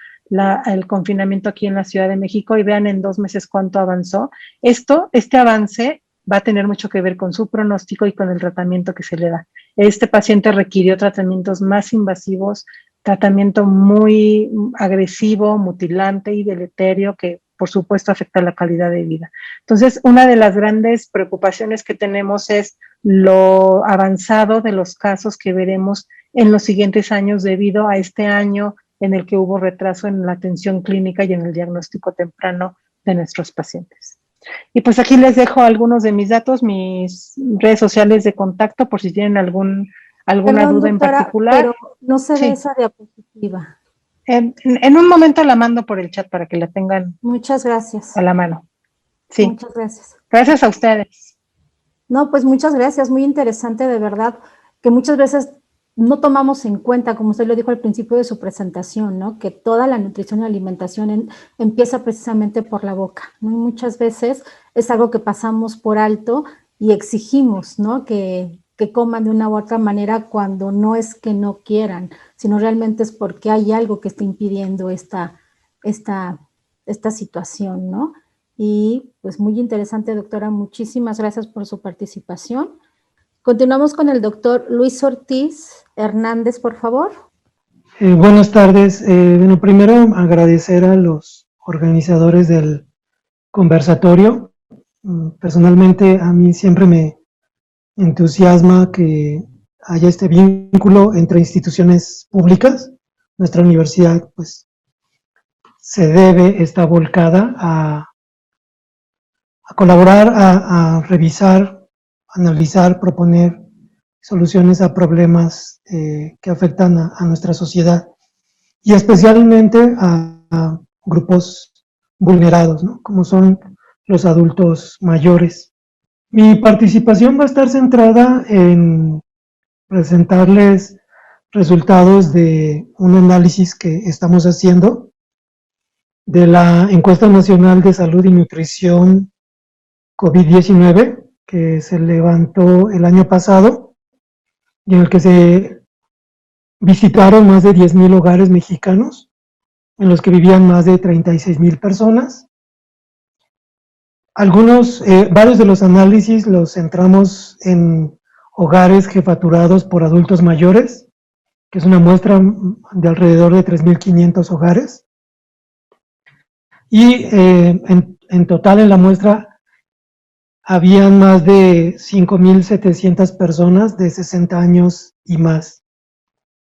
el confinamiento aquí en la Ciudad de México, y vean en 2 meses cuánto avanzó. Este avance va a tener mucho que ver con su pronóstico y con el tratamiento que se le da. Este paciente requirió tratamientos más invasivos, tratamiento muy agresivo, mutilante y deleterio, que por supuesto afecta la calidad de vida. Entonces, una de las grandes preocupaciones que tenemos es lo avanzado de los casos que veremos en los siguientes años, debido a este año en el que hubo retraso en la atención clínica y en el diagnóstico temprano de nuestros pacientes. Y pues aquí les dejo algunos de mis datos, mis redes sociales de contacto, por si tienen alguna Perdón, duda en doctora, particular. pero no se ve Sí. esa diapositiva. En un momento la mando por el chat para que la tengan Muchas gracias. a la mano. Sí. Muchas gracias. Gracias a ustedes. No, pues muchas gracias, muy interesante de verdad, que muchas veces no tomamos en cuenta, como usted lo dijo al principio de su presentación, ¿no? Que toda la nutrición y alimentación empieza precisamente por la boca, ¿no? Y muchas veces es algo que pasamos por alto y exigimos, ¿no? Que coman de una u otra manera cuando no es que no quieran, sino realmente es porque hay algo que está impidiendo esta situación, ¿no? Y pues muy interesante, doctora. Muchísimas gracias por su participación. Continuamos con el doctor Luis Ortiz Hernández, por favor. Buenas tardes. Bueno, primero agradecer a los organizadores del conversatorio. Personalmente a mí siempre me entusiasma que haya este vínculo entre instituciones públicas. Nuestra universidad pues está volcada a colaborar, a revisar, analizar, proponer soluciones a problemas que afectan a nuestra sociedad y especialmente a grupos vulnerados, ¿no? Como son los adultos mayores. Mi participación va a estar centrada en presentarles resultados de un análisis que estamos haciendo de la Encuesta Nacional de Salud y Nutrición COVID-19, que se levantó el año pasado y en el que se visitaron más de 10,000 hogares mexicanos, en los que vivían más de 36,000 personas. Varios de los análisis los centramos en hogares jefaturados por adultos mayores, que es una muestra de alrededor de 3,500 hogares. Y en total en la muestra habían más de 5,700 personas de 60 años y más.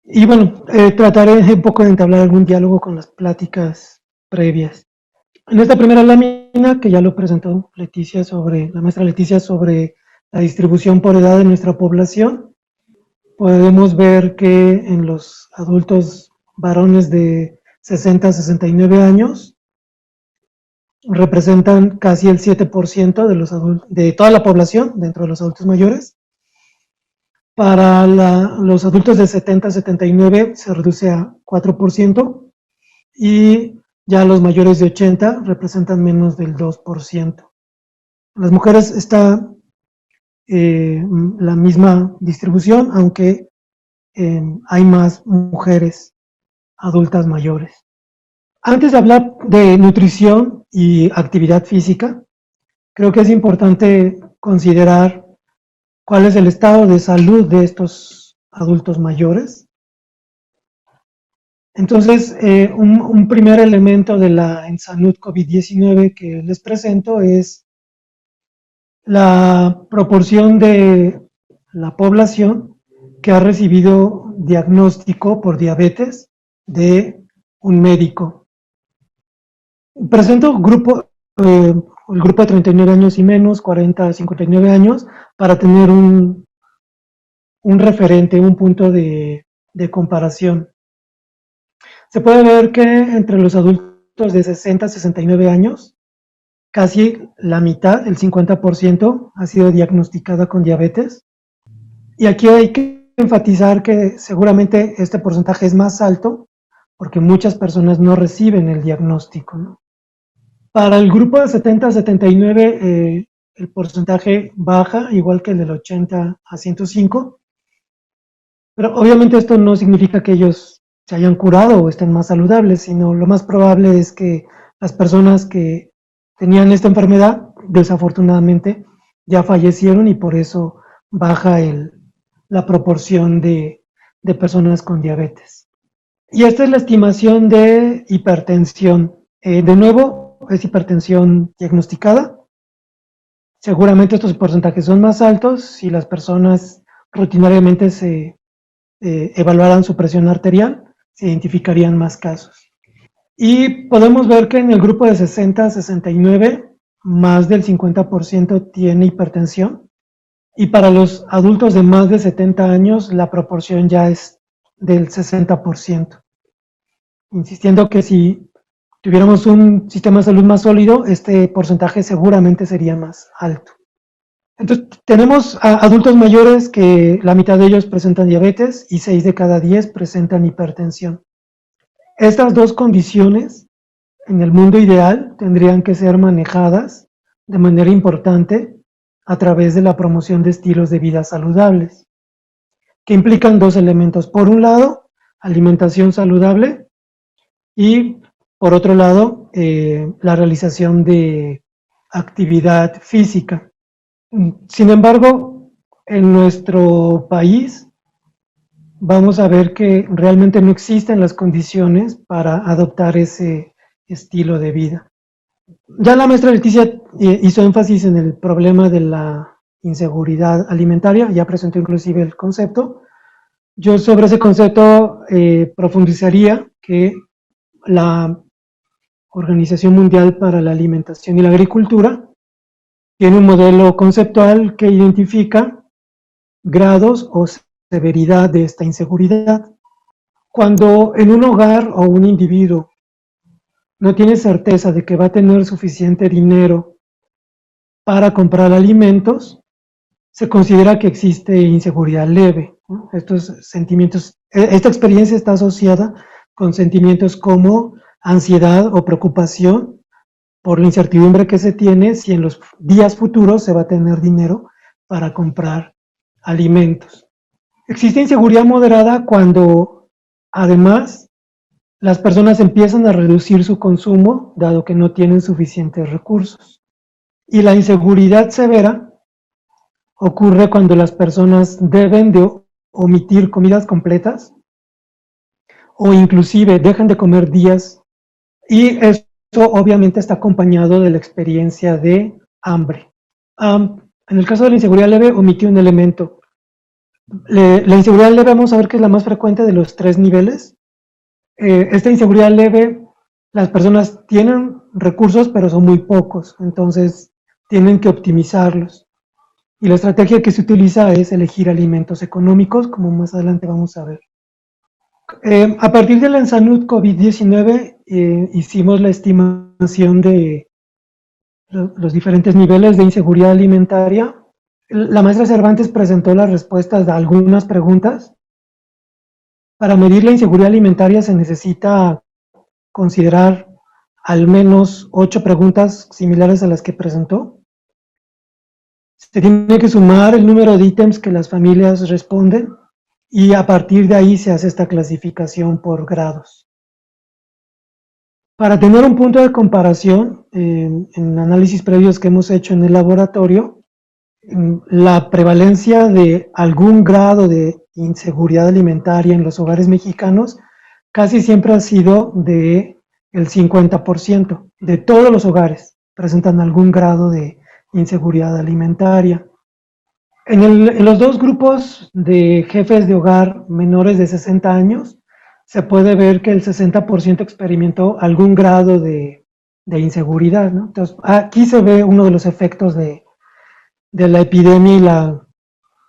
Y bueno, trataré un poco de entablar algún diálogo con las pláticas previas. En esta primera lámina, que ya lo presentó la maestra Leticia, sobre la distribución por edad de nuestra población, podemos ver que en los adultos varones de 60 a 69 años, representan casi el 7% de toda la población dentro de los adultos mayores. Para los adultos de 70 a 79 se reduce a 4% y ya los mayores de 80 representan menos del 2%. Las mujeres está la misma distribución, aunque hay más mujeres adultas mayores. Antes de hablar de nutrición y actividad física, creo que es importante considerar cuál es el estado de salud de estos adultos mayores. Entonces, un primer elemento de la ENSANUD COVID-19 que les presento es la proporción de la población que ha recibido diagnóstico por diabetes de un médico. Presento el grupo de 39 años y menos, 40 a 59 años, para tener un referente, un punto de comparación. Se puede ver que entre los adultos de 60 a 69 años, casi la mitad, el 50%, ha sido diagnosticada con diabetes. Y aquí hay que enfatizar que seguramente este porcentaje es más alto porque muchas personas no reciben el diagnóstico, ¿no? Para el grupo de 70 a 79, el porcentaje baja, igual que el del 80 a 105, pero obviamente esto no significa que ellos se hayan curado o estén más saludables, sino lo más probable es que las personas que tenían esta enfermedad, desafortunadamente, ya fallecieron y por eso baja la proporción de personas con diabetes. Y esta es la estimación de hipertensión. De nuevo, es hipertensión diagnosticada. Seguramente estos porcentajes son más altos si las personas rutinariamente se evaluaran su presión arterial, se identificarían más casos. Y podemos ver que en el grupo de 60 a 69 más del 50% tiene hipertensión, y para los adultos de más de 70 años la proporción ya es del 60%, insistiendo que si tuviéramos un sistema de salud más sólido, este porcentaje seguramente sería más alto. Entonces, tenemos a adultos mayores que la mitad de ellos presentan diabetes y 6 de cada 10 presentan hipertensión. Estas dos condiciones, en el mundo ideal, tendrían que ser manejadas de manera importante a través de la promoción de estilos de vida saludables, que implican dos elementos. Por un lado, alimentación saludable y, por otro lado, la realización de actividad física. Sin embargo, en nuestro país vamos a ver que realmente no existen las condiciones para adoptar ese estilo de vida. Ya la maestra Leticia hizo énfasis en el problema de la inseguridad alimentaria, ya presentó inclusive el concepto. Yo sobre ese concepto profundizaría que la Organización Mundial para la Alimentación y la Agricultura tiene un modelo conceptual que identifica grados o severidad de esta inseguridad. Cuando en un hogar o un individuo no tiene certeza de que va a tener suficiente dinero para comprar alimentos, se considera que existe inseguridad leve, ¿no? Estos sentimientos, esta experiencia está asociada con sentimientos como ansiedad o preocupación por la incertidumbre que se tiene si en los días futuros se va a tener dinero para comprar alimentos. Existe inseguridad moderada cuando, además, las personas empiezan a reducir su consumo, dado que no tienen suficientes recursos. Y la inseguridad severa ocurre cuando las personas deben de omitir comidas completas o inclusive dejan de comer días, y eso obviamente está acompañado de la experiencia de hambre. En el caso de la inseguridad leve, omití un elemento. La inseguridad leve vamos a ver que es la más frecuente de los 3 niveles. Esta inseguridad leve, las personas tienen recursos pero son muy pocos, entonces tienen que optimizarlos. Y la estrategia que se utiliza es elegir alimentos económicos, como más adelante vamos a ver. A partir del Ensanud COVID-19 hicimos la estimación de los diferentes niveles de inseguridad alimentaria. La maestra Cervantes presentó las respuestas de algunas preguntas. Para medir la inseguridad alimentaria se necesita considerar al menos 8 preguntas similares a las que presentó. Se tiene que sumar el número de ítems que las familias responden y a partir de ahí se hace esta clasificación por grados. Para tener un punto de comparación, en análisis previos que hemos hecho en el laboratorio, la prevalencia de algún grado de inseguridad alimentaria en los hogares mexicanos casi siempre ha sido de el 50%. De todos los hogares presentan algún grado de inseguridad alimentaria. En los dos grupos de jefes de hogar menores de 60 años, se puede ver que el 60% experimentó algún grado de inseguridad, ¿no? Entonces, aquí se ve uno de los efectos de la epidemia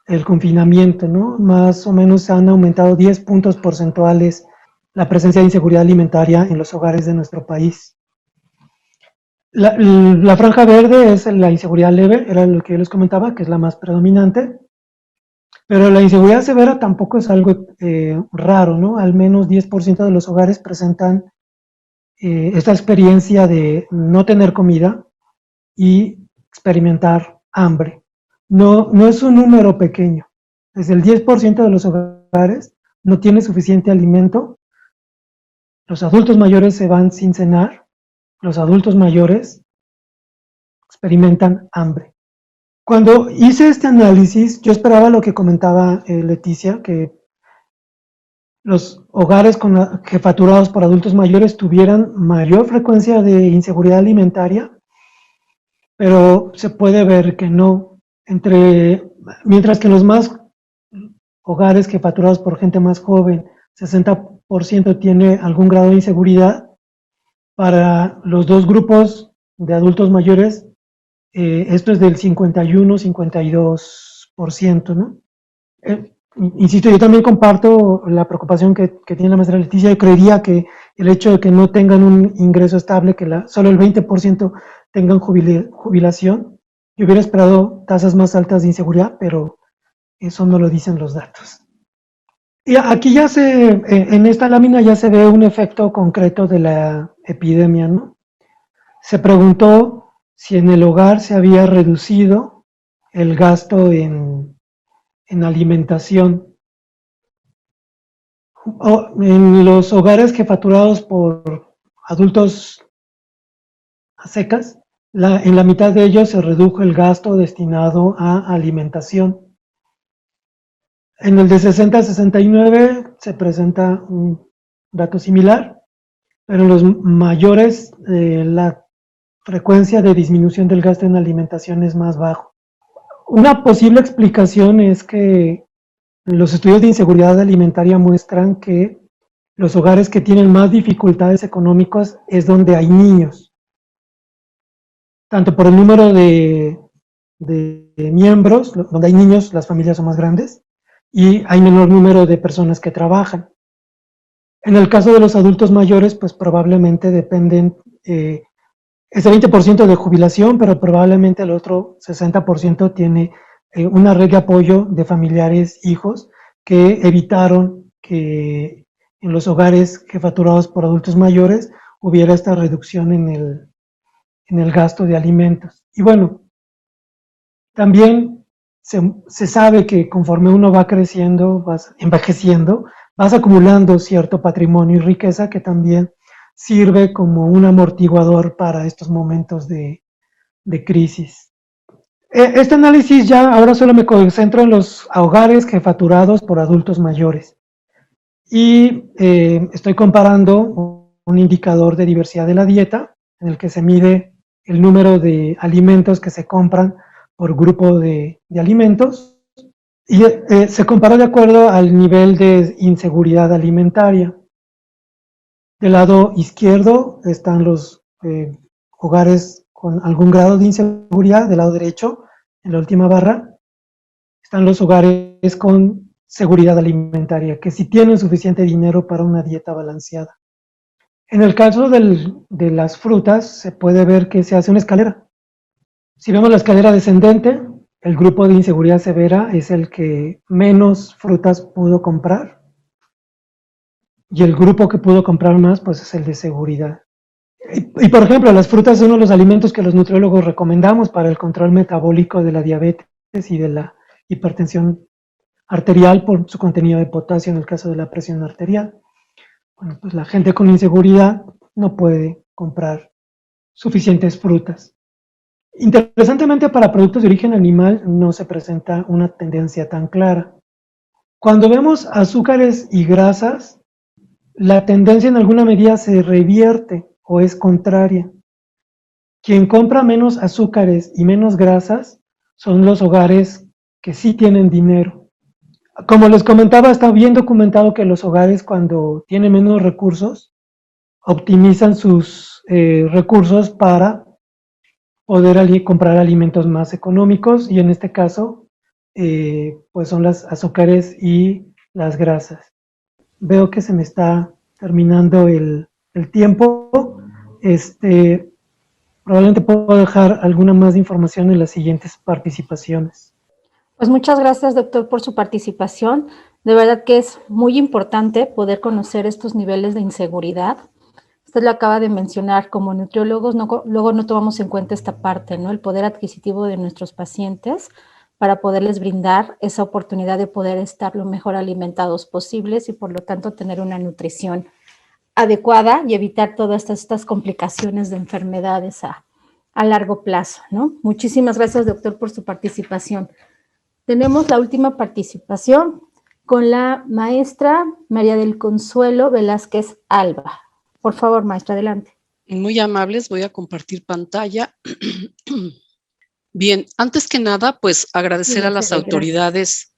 y el confinamiento, ¿no? Más o menos han aumentado 10 puntos porcentuales la presencia de inseguridad alimentaria en los hogares de nuestro país. La franja verde es la inseguridad leve, era lo que yo les comentaba, que es la más predominante, pero la inseguridad severa tampoco es algo raro, ¿no? Al menos 10% de los hogares presentan esta experiencia de no tener comida y experimentar hambre. No es un número pequeño, desde el 10% de los hogares no tiene suficiente alimento, los adultos mayores se van sin cenar, los adultos mayores experimentan hambre. Cuando hice este análisis, yo esperaba lo que comentaba Leticia, que los hogares jefaturados por adultos mayores tuvieran mayor frecuencia de inseguridad alimentaria, pero se puede ver que no. Mientras que en los más hogares jefaturados por gente más joven, 60% tiene algún grado de inseguridad, para los dos grupos de adultos mayores esto es del 51-52%, ¿no? Insisto, yo también comparto la preocupación que tiene la maestra Leticia. Yo creería que el hecho de que no tengan un ingreso estable, que solo el 20% tengan jubilación, yo hubiera esperado tasas más altas de inseguridad, pero eso no lo dicen los datos. Y aquí en esta lámina ya se ve un efecto concreto de la epidemia, ¿no? Se preguntó si en el hogar se había reducido el gasto en alimentación. En los hogares jefaturados por adultos a secas, en la mitad de ellos se redujo el gasto destinado a alimentación. En el de 60 a 69 se presenta un dato similar, pero en los mayores la frecuencia de disminución del gasto en alimentación es más bajo. Una posible explicación es que los estudios de inseguridad alimentaria muestran que los hogares que tienen más dificultades económicas es donde hay niños, tanto por el número de miembros, donde hay niños, las familias son más grandes, y hay menor número de personas que trabajan. En el caso de los adultos mayores, pues probablemente dependen ese 20% de jubilación, pero probablemente el otro 60% tiene una red de apoyo de familiares, hijos, que evitaron que en los hogares jefaturados por adultos mayores hubiera esta reducción en el gasto de alimentos. Y bueno, también se sabe que conforme uno va creciendo, vas envejeciendo, vas acumulando cierto patrimonio y riqueza que también sirve como un amortiguador para estos momentos de crisis. Este análisis ya ahora solo me concentro en los hogares jefaturados por adultos mayores. Y estoy comparando un indicador de diversidad de la dieta en el que se mide el número de alimentos que se compran por grupo de alimentos y se compara de acuerdo al nivel de inseguridad alimentaria. Del lado izquierdo están los hogares con algún grado de inseguridad, del lado derecho, en la última barra, están los hogares con seguridad alimentaria, que sí tienen suficiente dinero para una dieta balanceada. En el caso de las frutas, se puede ver que se hace una escalera. Si vemos la escalera descendente, el grupo de inseguridad severa es el que menos frutas pudo comprar, y el grupo que pudo comprar más, pues es el de seguridad. Y por ejemplo, las frutas son uno de los alimentos que los nutriólogos recomendamos para el control metabólico de la diabetes y de la hipertensión arterial por su contenido de potasio en el caso de la presión arterial. Bueno, pues la gente con inseguridad no puede comprar suficientes frutas. Interesantemente, para productos de origen animal no se presenta una tendencia tan clara. Cuando vemos azúcares y grasas, la tendencia en alguna medida se revierte o es contraria. Quien compra menos azúcares y menos grasas son los hogares que sí tienen dinero. Como les comentaba, está bien documentado que los hogares, cuando tienen menos recursos, optimizan sus recursos para poder comprar alimentos más económicos, y en este caso pues son las azúcares y las grasas. Veo que se me está terminando el tiempo. Probablemente puedo dejar alguna más información en las siguientes participaciones. Pues muchas gracias, doctor, por su participación. De verdad que es muy importante poder conocer estos niveles de inseguridad. Usted lo acaba de mencionar, como nutriólogos luego no tomamos en cuenta esta parte, ¿no? El poder adquisitivo de nuestros pacientes para poderles brindar esa oportunidad de poder estar lo mejor alimentados posibles y por lo tanto tener una nutrición adecuada y evitar todas estas complicaciones de enfermedades a largo plazo, ¿no? Muchísimas gracias, doctor, por su participación. Tenemos la última participación con la maestra María del Consuelo Velázquez Alba. Por favor, maestra, adelante. Muy amables, voy a compartir pantalla. Bien, antes que nada, pues agradecer a las autoridades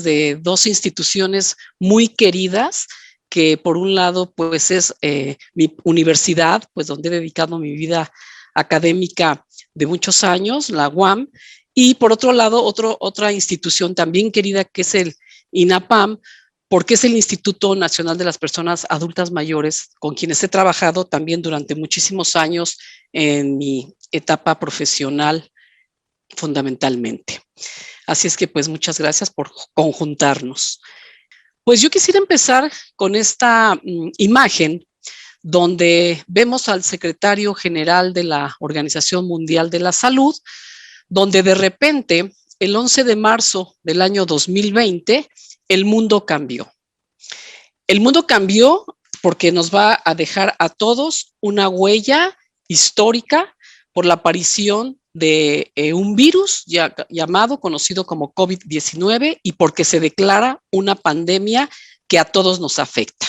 de dos instituciones muy queridas, que por un lado, pues es mi universidad, pues donde he dedicado mi vida académica de muchos años, la UAM, y por otro lado, otra institución también querida que es el INAPAM, porque es el Instituto Nacional de las Personas Adultas Mayores, con quienes he trabajado también durante muchísimos años en mi etapa profesional fundamentalmente. Así es que pues muchas gracias por conjuntarnos. Pues yo quisiera empezar con esta imagen donde vemos al secretario general de la Organización Mundial de la Salud, donde de repente, el 11 de marzo del año 2020, el mundo cambió. El mundo cambió porque nos va a dejar a todos una huella histórica por la aparición de un virus conocido como COVID-19 y porque se declara una pandemia que a todos nos afecta.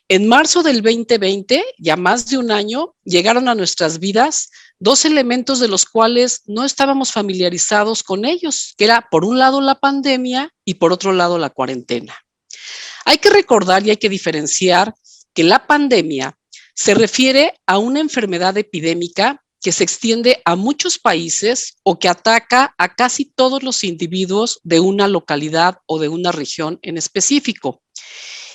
En marzo del 2020, ya más de un año, llegaron a nuestras vidas dos elementos de los cuales no estábamos familiarizados con ellos, que era por un lado la pandemia y por otro lado la cuarentena. Hay que recordar y hay que diferenciar que la pandemia se refiere a una enfermedad epidémica que se extiende a muchos países o que ataca a casi todos los individuos de una localidad o de una región en específico.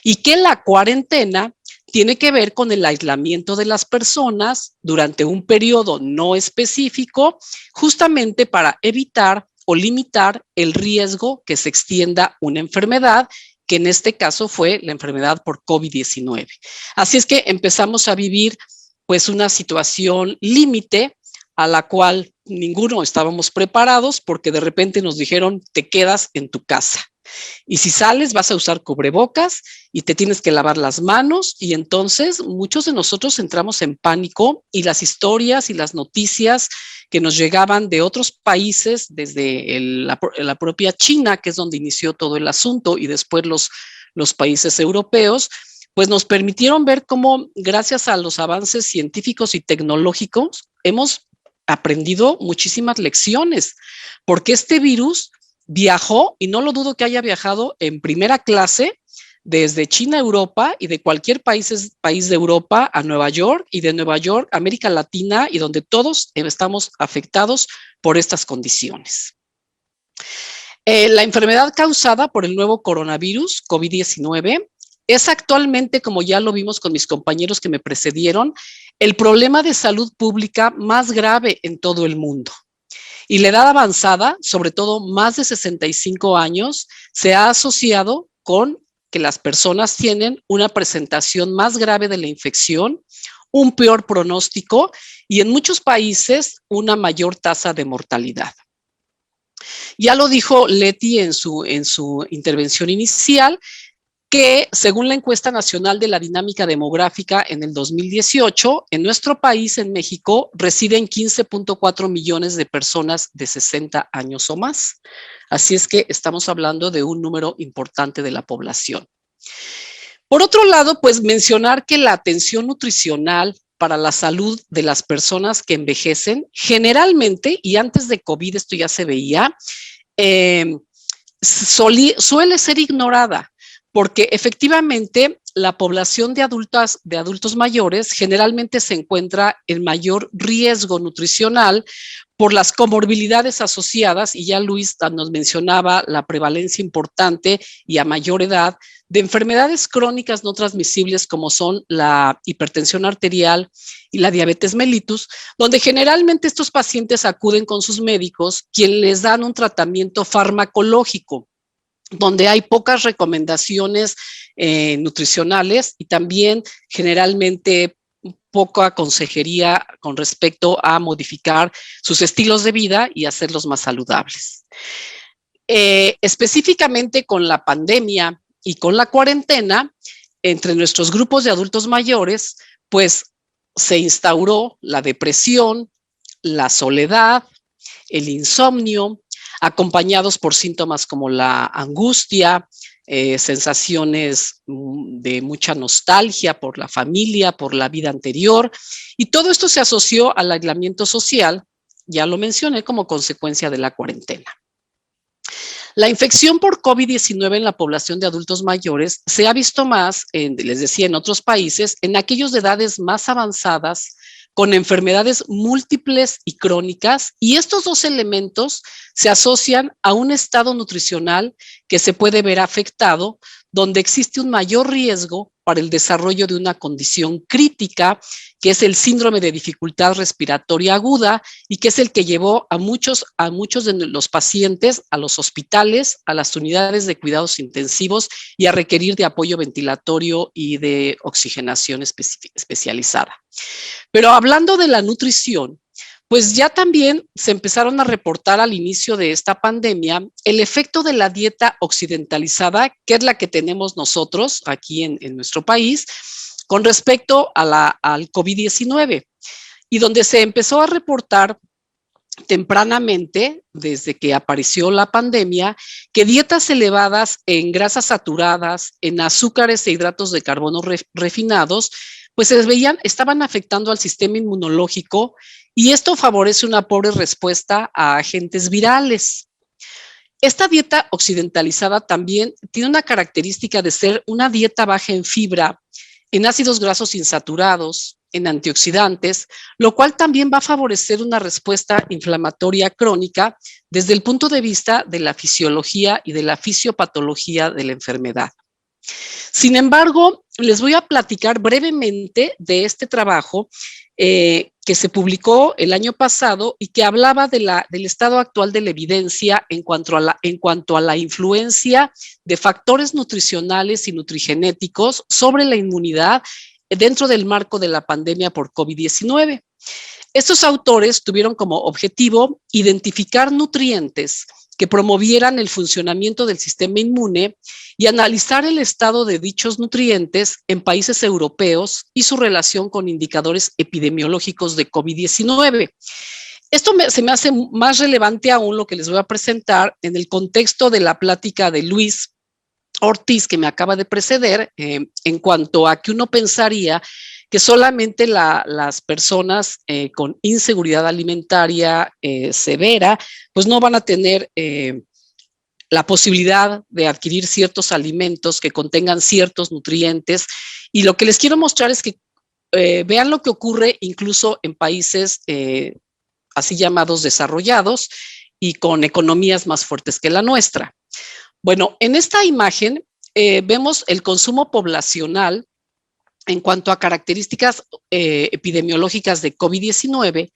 Y que la cuarentena tiene que ver con el aislamiento de las personas durante un periodo no específico, justamente para evitar o limitar el riesgo que se extienda una enfermedad, que en este caso fue la enfermedad por COVID-19. Así es que empezamos a vivir pues una situación límite a la cual ninguno estábamos preparados, porque de repente nos dijeron te quedas en tu casa. Y si sales vas a usar cubrebocas y te tienes que lavar las manos, y entonces muchos de nosotros entramos en pánico, y las historias y las noticias que nos llegaban de otros países, desde la propia China, que es donde inició todo el asunto, y después los países europeos, pues nos permitieron ver cómo gracias a los avances científicos y tecnológicos hemos aprendido muchísimas lecciones, porque este virus viajó, y no lo dudo que haya viajado en primera clase, desde China a Europa y de cualquier país de Europa a Nueva York, y de Nueva York a América Latina, y donde todos estamos afectados por estas condiciones. La enfermedad causada por el nuevo coronavirus, COVID-19, es actualmente, como ya lo vimos con mis compañeros que me precedieron, el problema de salud pública más grave en todo el mundo. Y la edad avanzada, sobre todo más de 65 años, se ha asociado con que las personas tienen una presentación más grave de la infección, un peor pronóstico y en muchos países una mayor tasa de mortalidad. Ya lo dijo Leti en su intervención inicial, que según la encuesta nacional de la dinámica demográfica en el 2018, en nuestro país, en México, residen 15.4 millones de personas de 60 años o más. Así es que estamos hablando de un número importante de la población. Por otro lado, pues mencionar que la atención nutricional para la salud de las personas que envejecen, generalmente, y antes de COVID esto ya se veía, suele ser ignorada, porque efectivamente la población de adultos mayores generalmente se encuentra en mayor riesgo nutricional por las comorbilidades asociadas, y ya Luis nos mencionaba la prevalencia importante y a mayor edad de enfermedades crónicas no transmisibles como son la hipertensión arterial y la diabetes mellitus, donde generalmente estos pacientes acuden con sus médicos, quienes les dan un tratamiento farmacológico, donde hay pocas recomendaciones nutricionales y también generalmente poca consejería con respecto a modificar sus estilos de vida y hacerlos más saludables. Específicamente con la pandemia y con la cuarentena, entre nuestros grupos de adultos mayores, pues se instauró la depresión, la soledad, el insomnio, acompañados por síntomas como la angustia, sensaciones de mucha nostalgia por la familia, por la vida anterior, y todo esto se asoció al aislamiento social, ya lo mencioné, como consecuencia de la cuarentena. La infección por COVID-19 en la población de adultos mayores se ha visto más, les decía, en otros países, en aquellos de edades más avanzadas, con enfermedades múltiples y crónicas, y estos dos elementos se asocian a un estado nutricional que se puede ver afectado, donde existe un mayor riesgo para el desarrollo de una condición crítica, que es el síndrome de dificultad respiratoria aguda, y que es el que llevó a muchos de los pacientes a los hospitales, a las unidades de cuidados intensivos y a requerir de apoyo ventilatorio y de oxigenación especializada. Pero hablando de la nutrición, pues ya también se empezaron a reportar al inicio de esta pandemia el efecto de la dieta occidentalizada, que es la que tenemos nosotros aquí en nuestro país, con respecto a al COVID-19, y donde se empezó a reportar tempranamente, desde que apareció la pandemia, que dietas elevadas en grasas saturadas, en azúcares e hidratos de carbono refinados, pues se veían, estaban afectando al sistema inmunológico, y esto favorece una pobre respuesta a agentes virales. Esta dieta occidentalizada también tiene una característica de ser una dieta baja en fibra, en ácidos grasos insaturados, en antioxidantes, lo cual también va a favorecer una respuesta inflamatoria crónica desde el punto de vista de la fisiología y de la fisiopatología de la enfermedad. Sin embargo, les voy a platicar brevemente de este trabajo que se publicó el año pasado y que hablaba del estado actual de la evidencia en cuanto a la influencia de factores nutricionales y nutrigenéticos sobre la inmunidad dentro del marco de la pandemia por COVID-19. Estos autores tuvieron como objetivo identificar nutrientes que promovieran el funcionamiento del sistema inmune y analizar el estado de dichos nutrientes en países europeos y su relación con indicadores epidemiológicos de COVID-19. Esto se me hace más relevante aún lo que les voy a presentar en el contexto de la plática de Luis Ortiz, que me acaba de preceder, en cuanto a que uno pensaría que solamente las personas con inseguridad alimentaria severa, pues no van a tener la posibilidad de adquirir ciertos alimentos que contengan ciertos nutrientes. Y lo que les quiero mostrar es que vean lo que ocurre incluso en países así llamados desarrollados y con economías más fuertes que la nuestra. Bueno, en esta imagen vemos el consumo poblacional en cuanto a características epidemiológicas de COVID-19,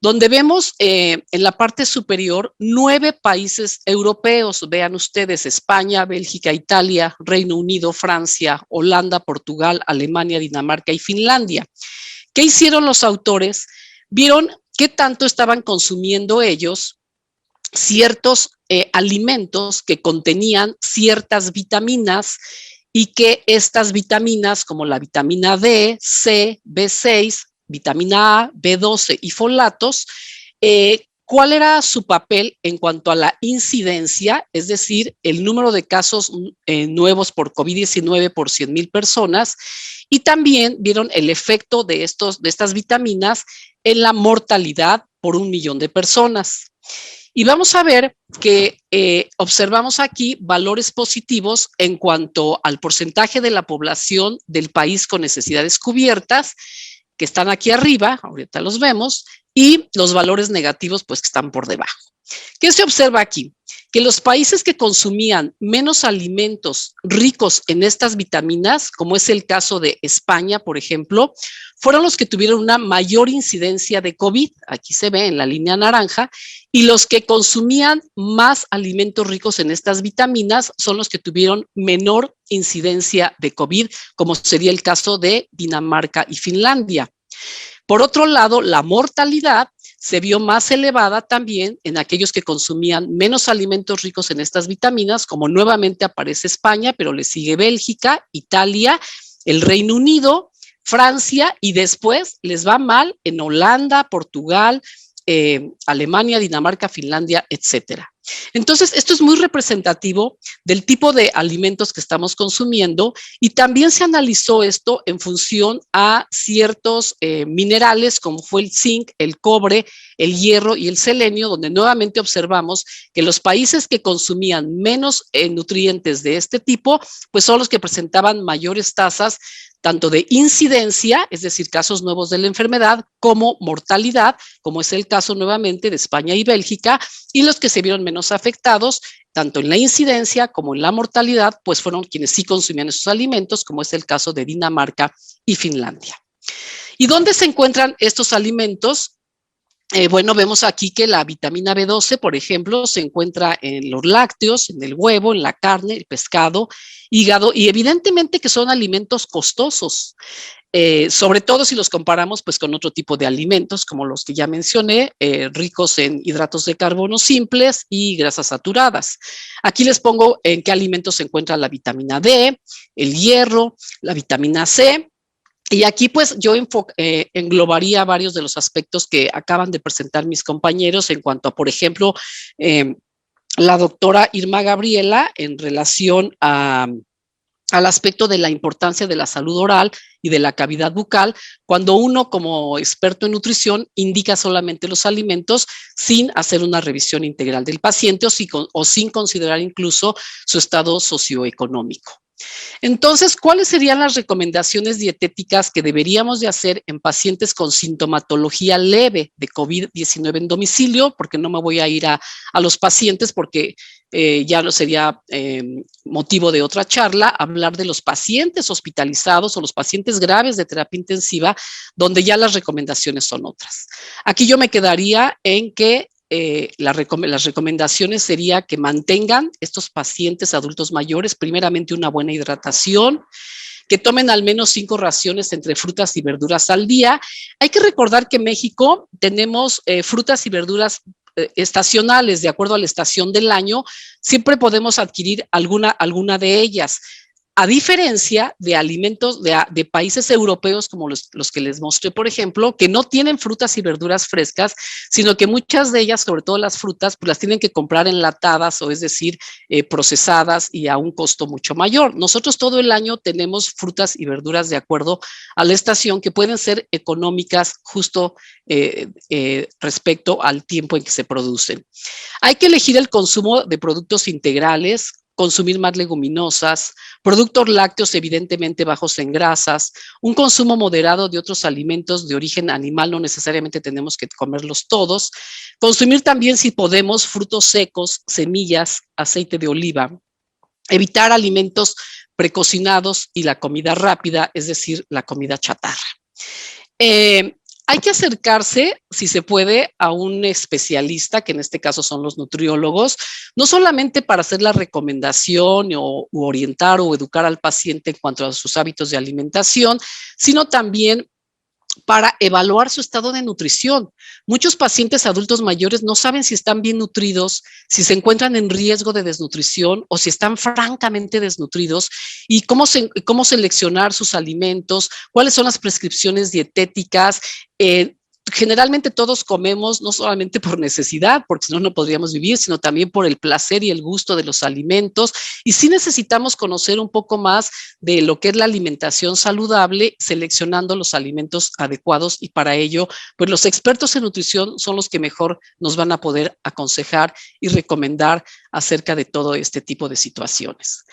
donde vemos en la parte superior 9 países europeos. Vean ustedes: España, Bélgica, Italia, Reino Unido, Francia, Holanda, Portugal, Alemania, Dinamarca y Finlandia. ¿Qué hicieron los autores? Vieron qué tanto estaban consumiendo ellos ciertos alimentos que contenían ciertas vitaminas, y que estas vitaminas, como la vitamina D, C, B6, vitamina A, B12 y folatos, ¿cuál era su papel en cuanto a la incidencia? Es decir, el número de casos nuevos por COVID-19 por 100,000 personas, y también vieron el efecto de estas vitaminas en la mortalidad por 1,000,000 de personas. Y vamos a ver que observamos aquí valores positivos en cuanto al porcentaje de la población del país con necesidades cubiertas, que están aquí arriba, ahorita los vemos, y los valores negativos, pues, que están por debajo. ¿Qué se observa aquí? Que los países que consumían menos alimentos ricos en estas vitaminas, como es el caso de España, por ejemplo, fueron los que tuvieron una mayor incidencia de COVID, aquí se ve en la línea naranja, y los que consumían más alimentos ricos en estas vitaminas son los que tuvieron menor incidencia de COVID, como sería el caso de Dinamarca y Finlandia. Por otro lado, la mortalidad se vio más elevada también en aquellos que consumían menos alimentos ricos en estas vitaminas, como nuevamente aparece España, pero le sigue Bélgica, Italia, el Reino Unido, Francia, y después les va mal en Holanda, Portugal, Alemania, Dinamarca, Finlandia, etcétera. Entonces, esto es muy representativo del tipo de alimentos que estamos consumiendo, y también se analizó esto en función a ciertos minerales como fue el zinc, el cobre, el hierro y el selenio, donde nuevamente observamos que los países que consumían menos nutrientes de este tipo, pues son los que presentaban mayores tasas tanto de incidencia, es decir, casos nuevos de la enfermedad, como mortalidad, como es el caso nuevamente de España y Bélgica, y los que se vieron menos afectados, tanto en la incidencia como en la mortalidad, pues fueron quienes sí consumían esos alimentos, como es el caso de Dinamarca y Finlandia. ¿Y dónde se encuentran estos alimentos? Bueno, vemos aquí que la vitamina B12, por ejemplo, se encuentra en los lácteos, en el huevo, en la carne, el pescado, hígado, y evidentemente que son alimentos costosos, sobre todo si los comparamos pues con otro tipo de alimentos como los que ya mencioné, ricos en hidratos de carbono simples y grasas saturadas. Aquí les pongo en qué alimentos se encuentra la vitamina D, el hierro, la vitamina C. Y aquí pues yo englobaría varios de los aspectos que acaban de presentar mis compañeros en cuanto a, por ejemplo, la doctora Irma Gabriela en relación al aspecto de la importancia de la salud oral y de la cavidad bucal, cuando uno como experto en nutrición indica solamente los alimentos sin hacer una revisión integral del paciente o sin considerar incluso su estado socioeconómico. Entonces, ¿cuáles serían las recomendaciones dietéticas que deberíamos de hacer en pacientes con sintomatología leve de COVID-19 en domicilio? Porque no me voy a ir a los pacientes porque ya no sería motivo de otra charla, hablar de los pacientes hospitalizados o los pacientes graves de terapia intensiva, donde ya las recomendaciones son otras. Aquí yo me quedaría en que las recomendaciones sería que mantengan estos pacientes adultos mayores, primeramente una buena hidratación, que tomen al menos 5 raciones entre frutas y verduras al día. Hay que recordar que en México tenemos frutas y verduras estacionales, de acuerdo a la estación del año, siempre podemos adquirir alguna de ellas. A diferencia de alimentos de países europeos como los que les mostré, por ejemplo, que no tienen frutas y verduras frescas, sino que muchas de ellas, sobre todo las frutas, pues las tienen que comprar enlatadas o es decir, procesadas y a un costo mucho mayor. Nosotros todo el año tenemos frutas y verduras de acuerdo a la estación que pueden ser económicas justo respecto al tiempo en que se producen. Hay que elegir el consumo de productos integrales, consumir más leguminosas, productos lácteos evidentemente bajos en grasas, un consumo moderado de otros alimentos de origen animal, no necesariamente tenemos que comerlos todos, consumir también si podemos frutos secos, semillas, aceite de oliva, evitar alimentos precocinados y la comida rápida, es decir, la comida chatarra. Hay que acercarse, si se puede, a un especialista, que en este caso son los nutriólogos, no solamente para hacer la recomendación o orientar o educar al paciente en cuanto a sus hábitos de alimentación, sino también para evaluar su estado de nutrición. Muchos pacientes adultos mayores no saben si están bien nutridos, si se encuentran en riesgo de desnutrición o si están francamente desnutridos y cómo seleccionar sus alimentos, cuáles son las prescripciones dietéticas. Generalmente todos comemos no solamente por necesidad, porque si no, no podríamos vivir, sino también por el placer y el gusto de los alimentos. Y sí necesitamos conocer un poco más de lo que es la alimentación saludable, seleccionando los alimentos adecuados y para ello, pues los expertos en nutrición son los que mejor nos van a poder aconsejar y recomendar acerca de todo este tipo de situaciones.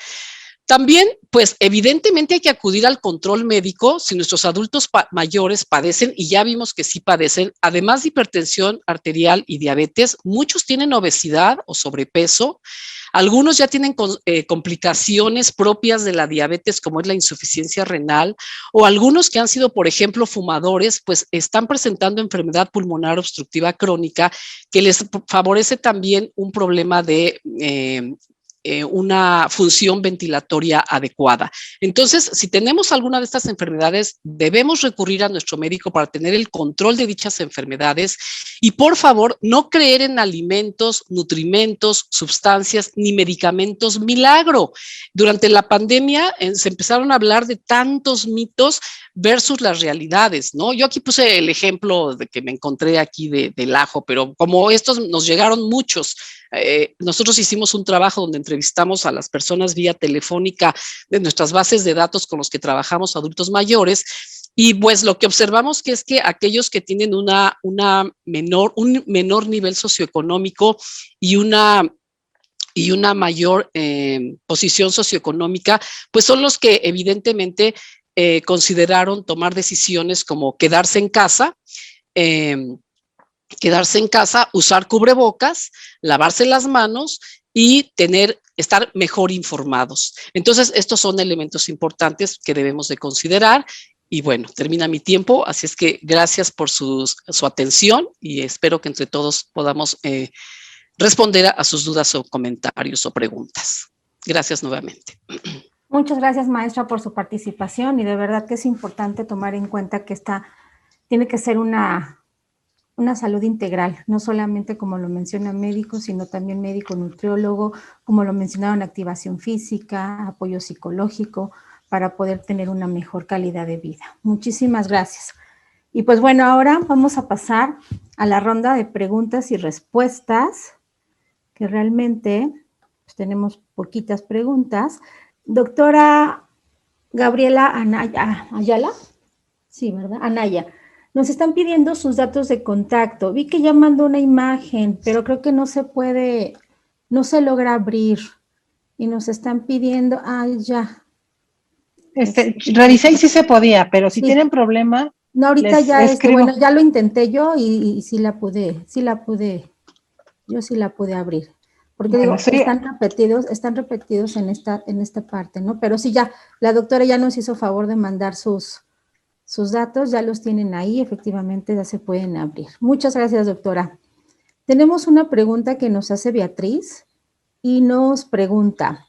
También, pues evidentemente hay que acudir al control médico si nuestros adultos mayores padecen, y ya vimos que sí padecen, además de hipertensión arterial y diabetes, muchos tienen obesidad o sobrepeso, algunos ya tienen complicaciones propias de la diabetes como es la insuficiencia renal, o algunos que han sido, por ejemplo, fumadores, pues están presentando enfermedad pulmonar obstructiva crónica que les favorece también un problema de una función ventilatoria adecuada. Entonces, si tenemos alguna de estas enfermedades, debemos recurrir a nuestro médico para tener el control de dichas enfermedades y, por favor, no creer en alimentos, nutrimentos, sustancias ni medicamentos milagro. Durante la pandemia se empezaron a hablar de tantos mitos versus las realidades, ¿no? Yo aquí puse el ejemplo de que me encontré aquí del ajo, pero como estos nos llegaron muchos, nosotros hicimos un trabajo donde entrevistamos a las personas vía telefónica de nuestras bases de datos con los que trabajamos adultos mayores y pues lo que observamos que es que aquellos que tienen un menor nivel socioeconómico y una mayor posición socioeconómica, pues son los que evidentemente consideraron tomar decisiones como quedarse en casa, usar cubrebocas, lavarse las manos y estar mejor informados. Entonces, estos son elementos importantes que debemos de considerar. Y bueno, termina mi tiempo, así es que gracias por su atención y espero que entre todos podamos responder a sus dudas o comentarios o preguntas. Gracias nuevamente. Muchas gracias, maestra, por su participación y de verdad que es importante tomar en cuenta que tiene que ser una salud integral, no solamente como lo menciona médico, sino también médico nutriólogo, como lo mencionaron, activación física, apoyo psicológico, para poder tener una mejor calidad de vida. Muchísimas gracias. Y pues bueno, ahora vamos a pasar a la ronda de preguntas y respuestas, que realmente pues, tenemos poquitas preguntas. Doctora Gabriela Ayala, sí, ¿verdad? Anaya. Nos están pidiendo sus datos de contacto. Vi que ya mandó una imagen, pero creo que no se logra abrir. Y nos están pidiendo, ya. Revisé y sí se podía, pero si Sí. tienen problema, No, ahorita les ya, escribo. bueno, ya lo intenté yo y sí la pude abrir. Porque Bueno, digo, están repetidos en esta parte, ¿no? Pero sí, ya, la doctora ya nos hizo favor de mandar sus datos, ya los tienen ahí, efectivamente ya se pueden abrir. Muchas gracias, doctora. Tenemos una pregunta que nos hace Beatriz y nos pregunta,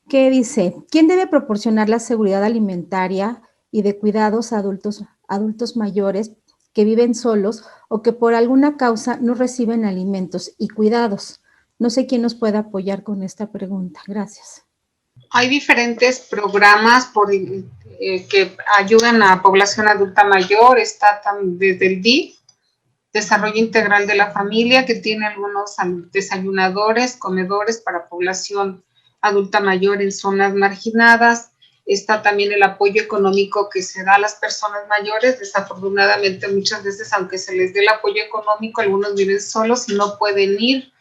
¿qué dice? ¿Quién debe proporcionar la seguridad alimentaria y de cuidados a adultos mayores que viven solos o que por alguna causa no reciben alimentos y cuidados? No sé quién nos puede apoyar con esta pregunta. Gracias. Hay diferentes programas que ayudan a población adulta mayor. Está desde el DIF, Desarrollo Integral de la Familia, que tiene algunos desayunadores, comedores para población adulta mayor en zonas marginadas. Está también el apoyo económico que se da a las personas mayores. Desafortunadamente, muchas veces, aunque se les dé el apoyo económico, algunos viven solos y no pueden ir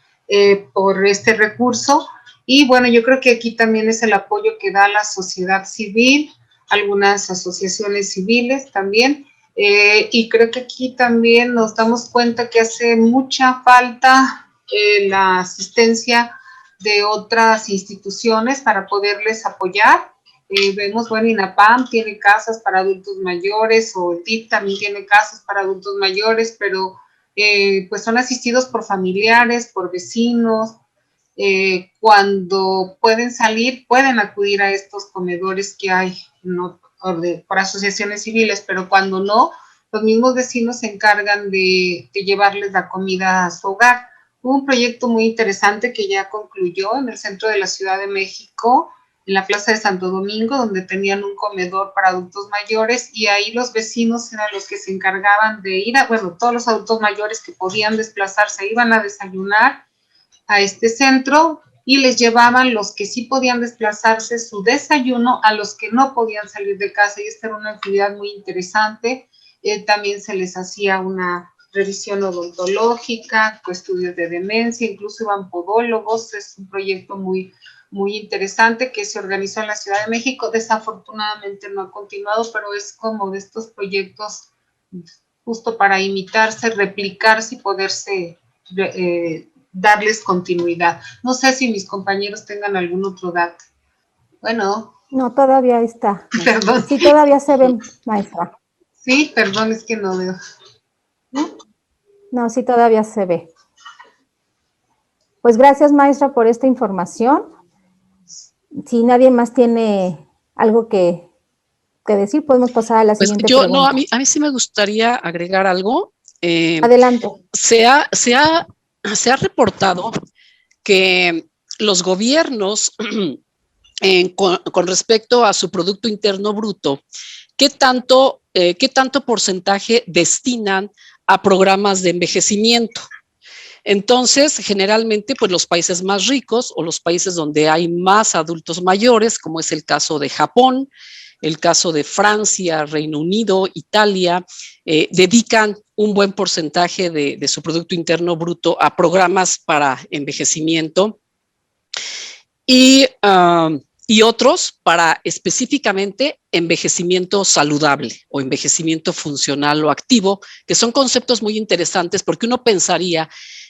por este recurso. Y bueno, yo creo que aquí también es el apoyo que da la sociedad civil, algunas asociaciones civiles también. Y creo que aquí también nos damos cuenta que hace mucha falta la asistencia de otras instituciones para poderles apoyar. Vemos, bueno, INAPAM tiene casas para adultos mayores, o el DIF también tiene casas para adultos mayores, pero pues son asistidos por familiares, por vecinos. Cuando pueden salir, pueden acudir a estos comedores que hay, ¿no? Por asociaciones civiles, pero cuando no, los mismos vecinos se encargan de llevarles la comida a su hogar. Hubo un proyecto muy interesante que ya concluyó en el centro de la Ciudad de México, en la Plaza de Santo Domingo, donde tenían un comedor para adultos mayores, y ahí los vecinos eran los que se encargaban de ir todos los adultos mayores que podían desplazarse iban a desayunar a este centro y les llevaban, los que sí podían desplazarse, su desayuno a los que no podían salir de casa, y esta era una actividad muy interesante. También se les hacía una revisión odontológica, estudios de demencia, incluso iban podólogos. Es un proyecto muy, muy interesante que se organizó en la Ciudad de México. Desafortunadamente no ha continuado, pero es como de estos proyectos justo para imitarse, replicarse y poderse darles continuidad. No sé si mis compañeros tengan algún otro dato. Bueno. No, todavía está. Perdón. Sí, todavía se ven, maestra. Sí, perdón, es que no veo. No, sí, todavía se ve. Pues gracias, maestra, por esta información. Si nadie más tiene algo que decir, podemos pasar a la siguiente pregunta. No, a mí sí me gustaría agregar algo. Adelante. Se ha reportado que los gobiernos, con respecto a su Producto Interno Bruto, ¿qué tanto porcentaje destinan a programas de envejecimiento? Entonces, generalmente, pues los países más ricos o los países donde hay más adultos mayores, como es el caso de Japón, el caso de Francia, Reino Unido, Italia, dedican un buen porcentaje de su Producto Interno Bruto a programas para envejecimiento. Y y otros para específicamente envejecimiento saludable o envejecimiento funcional o activo, que son conceptos muy interesantes porque uno pensaría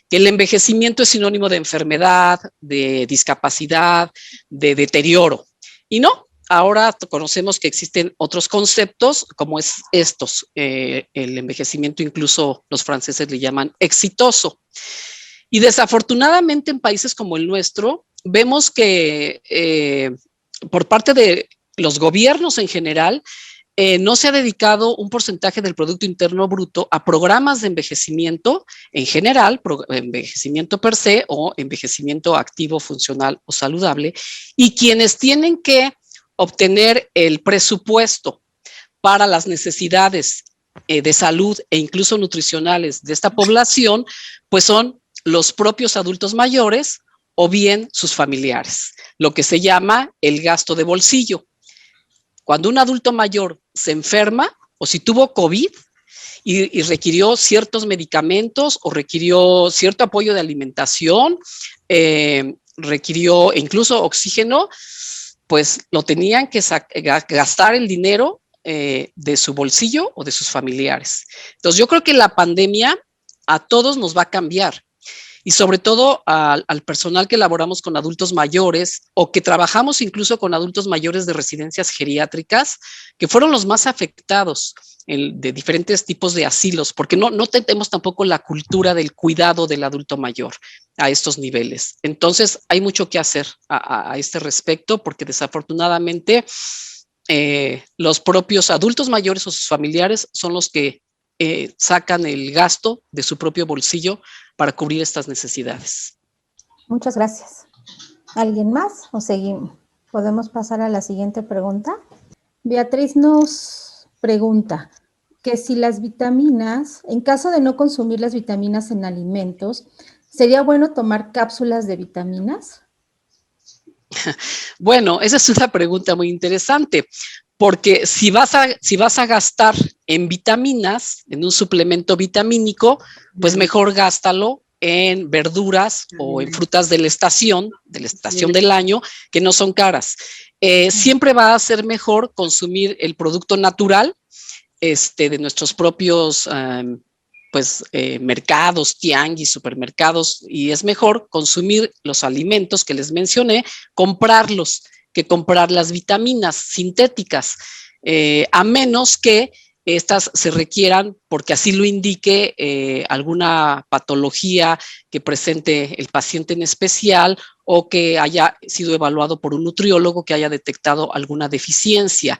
que el envejecimiento es sinónimo de enfermedad, de discapacidad, de deterioro. Y no, ahora conocemos que existen otros conceptos como es estos, el envejecimiento incluso los franceses le llaman exitoso. Y desafortunadamente en países como el nuestro, vemos que por parte de los gobiernos en general, no se ha dedicado un porcentaje del Producto Interno Bruto a programas de envejecimiento en general, envejecimiento per se o envejecimiento activo, funcional o saludable, y quienes tienen que obtener el presupuesto para las necesidades de salud e incluso nutricionales de esta población, pues son los propios adultos mayores o bien sus familiares, lo que se llama el gasto de bolsillo. Cuando un adulto mayor se enferma o si tuvo COVID y requirió ciertos medicamentos o requirió cierto apoyo de alimentación, requirió incluso oxígeno, pues lo tenían que gastar el dinero de su bolsillo o de sus familiares. Entonces yo creo que la pandemia a todos nos va a cambiar. Y sobre todo al personal que elaboramos con adultos mayores o que trabajamos incluso con adultos mayores de residencias geriátricas, que fueron los más afectados de diferentes tipos de asilos, porque no tenemos tampoco la cultura del cuidado del adulto mayor a estos niveles. Entonces hay mucho que hacer a este respecto, porque desafortunadamente los propios adultos mayores o sus familiares son los que sacan el gasto de su propio bolsillo para cubrir estas necesidades. Muchas gracias. ¿Alguien más o seguimos? ¿Podemos pasar a la siguiente pregunta? Beatriz nos pregunta que si las vitaminas, en caso de no consumir las vitaminas en alimentos, ¿sería bueno tomar cápsulas de vitaminas? Bueno, esa es una pregunta muy interesante, porque si vas a gastar en vitaminas, en un suplemento vitamínico, pues mejor gástalo en verduras o en frutas de la estación del año, que no son caras. Siempre va a ser mejor consumir el producto natural de nuestros propios mercados, tianguis, supermercados, y es mejor consumir los alimentos que les mencioné, comprarlos, que comprar las vitaminas sintéticas, a menos que estas se requieran porque así lo indique alguna patología que presente el paciente en especial o que haya sido evaluado por un nutriólogo que haya detectado alguna deficiencia.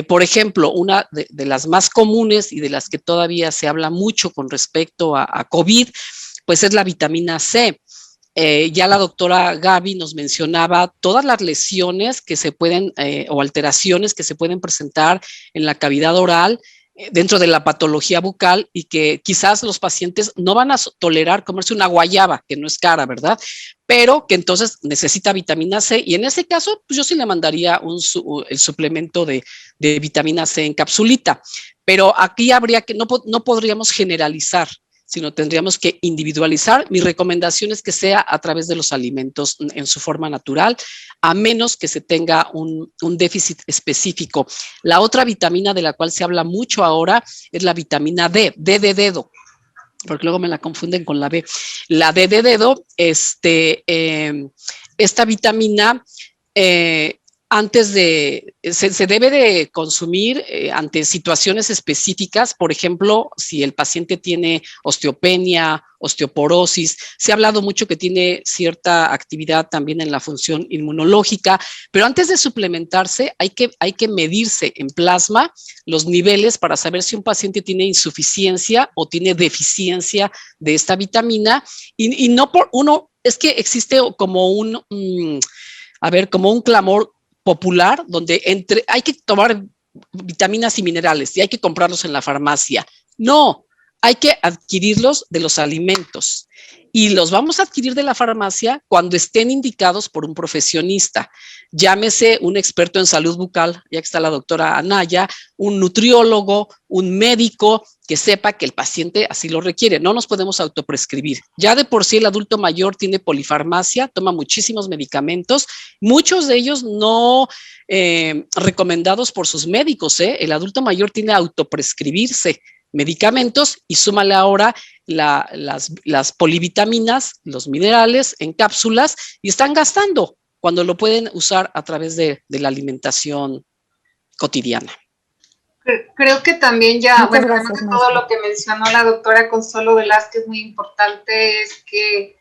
Por ejemplo, una de las más comunes y de las que todavía se habla mucho con respecto a COVID, pues es la vitamina C. Ya la doctora Gaby nos mencionaba todas las lesiones que se pueden o alteraciones que se pueden presentar en la cavidad oral dentro de la patología bucal y que quizás los pacientes no van a tolerar comerse una guayaba, que no es cara, ¿verdad? Pero que entonces necesita vitamina C y en ese caso, pues yo sí le mandaría el suplemento de vitamina C en capsulita. Pero aquí habría que, no podríamos generalizar, sino tendríamos que individualizar. Mi recomendación es que sea a través de los alimentos en su forma natural, a menos que se tenga un déficit específico. La otra vitamina de la cual se habla mucho ahora es la vitamina D, D de dedo, porque luego me la confunden con la B. La D de dedo, esta vitamina se debe de consumir ante situaciones específicas. Por ejemplo, si el paciente tiene osteopenia, osteoporosis, se ha hablado mucho que tiene cierta actividad también en la función inmunológica, pero antes de suplementarse hay que medirse en plasma los niveles para saber si un paciente tiene insuficiencia o tiene deficiencia de esta vitamina y no por uno, es que existe como como un clamor popular donde hay que tomar vitaminas y minerales y hay que comprarlos en la farmacia. No, hay que adquirirlos de los alimentos. y los vamos a adquirir de la farmacia cuando estén indicados por un profesionista. Llámese un experto en salud bucal, ya que está la doctora Anaya, un nutriólogo, un médico que sepa que el paciente así lo requiere. No nos podemos autoprescribir. Ya de por sí el adulto mayor tiene polifarmacia, toma muchísimos medicamentos, muchos de ellos no recomendados por sus médicos. El adulto mayor tiene que autoprescribirse medicamentos y súmale ahora las polivitaminas, los minerales en cápsulas y están gastando cuando lo pueden usar a través de la alimentación cotidiana. Creo que también ya, Muchas bueno, gracias, además de todo lo que mencionó la doctora Consuelo Velázquez, muy importante es que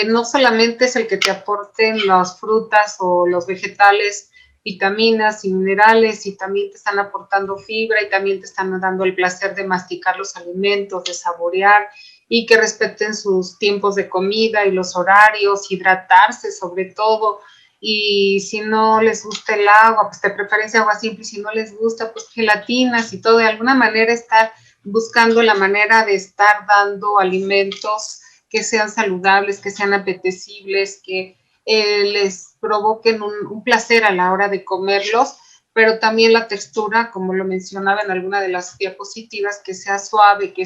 no solamente es el que te aporten las frutas o los vegetales, vitaminas y minerales, y también te están aportando fibra y también te están dando el placer de masticar los alimentos, de saborear y que respeten sus tiempos de comida y los horarios, hidratarse sobre todo. Y si no les gusta el agua, pues de preferencia agua simple, si no les gusta, pues gelatinas y todo, de alguna manera estar buscando la manera de estar dando alimentos que sean saludables, que sean apetecibles, que les provoquen un placer a la hora de comerlos, pero también la textura, como lo mencionaba en alguna de las diapositivas, que sea suave, que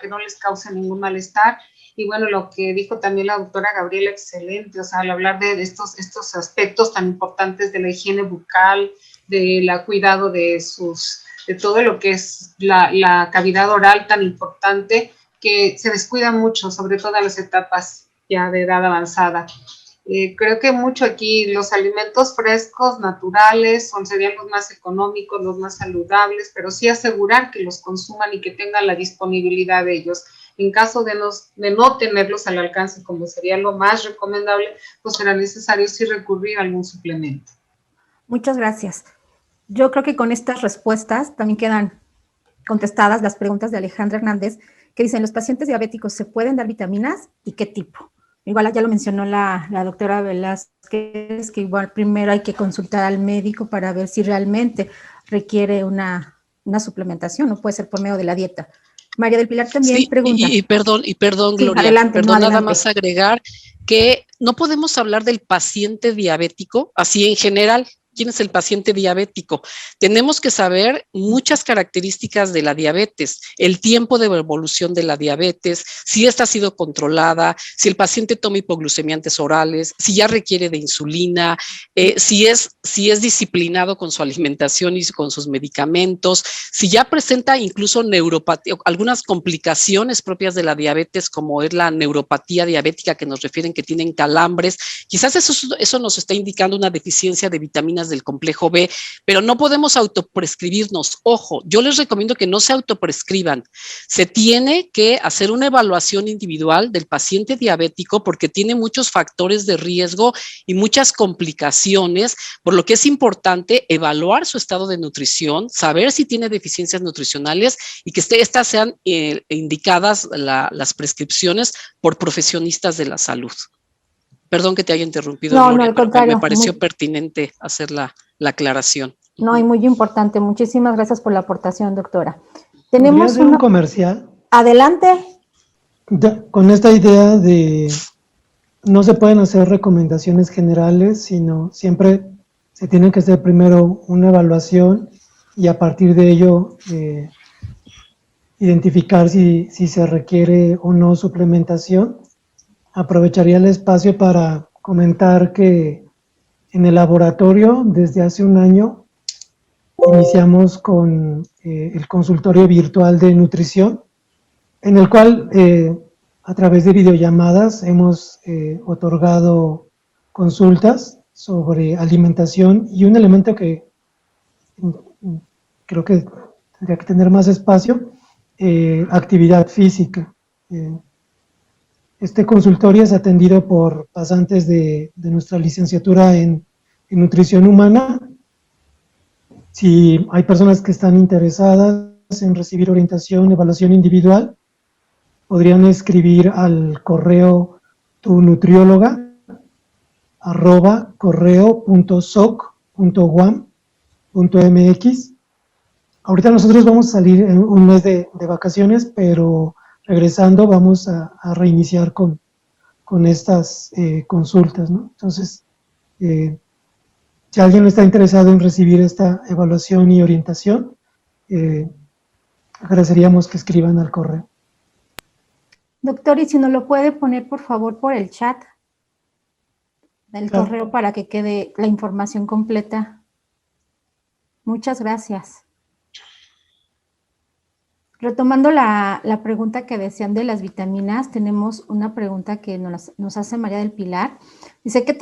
no les cause ningún malestar. Y bueno, lo que dijo también la doctora Gabriela, excelente, o sea, al hablar de estos aspectos tan importantes de la higiene bucal, del cuidado de todo lo que es la cavidad oral tan importante, que se descuida mucho, sobre todo en las etapas ya de edad avanzada. Creo que mucho aquí los alimentos frescos, naturales, serían los más económicos, los más saludables, pero sí asegurar que los consuman y que tengan la disponibilidad de ellos. En caso de no tenerlos al alcance, como sería lo más recomendable, pues será necesario sí recurrir a algún suplemento. Muchas gracias. Yo creo que con estas respuestas también quedan contestadas las preguntas de Alejandra Hernández, que dicen, ¿los pacientes diabéticos se pueden dar vitaminas y qué tipo? Igual ya lo mencionó la doctora Velázquez, que igual primero hay que consultar al médico para ver si realmente requiere una suplementación, no puede ser por medio de la dieta. María del Pilar también sí, pregunta. Y perdón, sí, Gloria, adelante, nada más agregar que no podemos hablar del paciente diabético así en general. ¿Quién es el paciente diabético? Tenemos que saber muchas características de la diabetes, el tiempo de evolución de la diabetes, si esta ha sido controlada, si el paciente toma hipoglucemiantes orales, si ya requiere de insulina, si es disciplinado con su alimentación y con sus medicamentos, si ya presenta incluso neuropatía, algunas complicaciones propias de la diabetes, como es la neuropatía diabética, que nos refieren que tienen calambres. Quizás eso nos está indicando una deficiencia de vitaminas del complejo B, pero no podemos autoprescribirnos. Ojo, yo les recomiendo que no se autoprescriban. Se tiene que hacer una evaluación individual del paciente diabético porque tiene muchos factores de riesgo y muchas complicaciones, por lo que es importante evaluar su estado de nutrición, saber si tiene deficiencias nutricionales y que estas sean indicadas las prescripciones por profesionistas de la salud. Perdón que te haya interrumpido, No, Gloria, no, al contrario. Me pareció pertinente hacer la aclaración. No, y muy importante. Muchísimas gracias por la aportación, doctora. ¿Podría hacer un comercial? Adelante. Con esta idea de no se pueden hacer recomendaciones generales, sino siempre se tiene que hacer primero una evaluación y a partir de ello identificar si se requiere o no suplementación. Aprovecharía el espacio para comentar que en el laboratorio desde hace un año iniciamos con el consultorio virtual de nutrición, en el cual a través de videollamadas hemos otorgado consultas sobre alimentación y un elemento que creo que tendría que tener más espacio, actividad física. Este consultorio es atendido por pasantes de nuestra licenciatura en nutrición humana. Si hay personas que están interesadas en recibir orientación, evaluación individual, podrían escribir al correo tunutrióloga@correo.soc.uam.mx. Ahorita nosotros vamos a salir en un mes de vacaciones, pero regresando vamos a reiniciar con con estas consultas, ¿no? Entonces, si alguien está interesado en recibir esta evaluación y orientación, agradeceríamos que escriban al correo. Doctor, y si nos lo puede poner por favor por el chat del Claro. correo para que quede la información completa. Muchas gracias. Retomando la pregunta que decían de las vitaminas, tenemos una pregunta que nos hace María del Pilar. Dice, ¿qué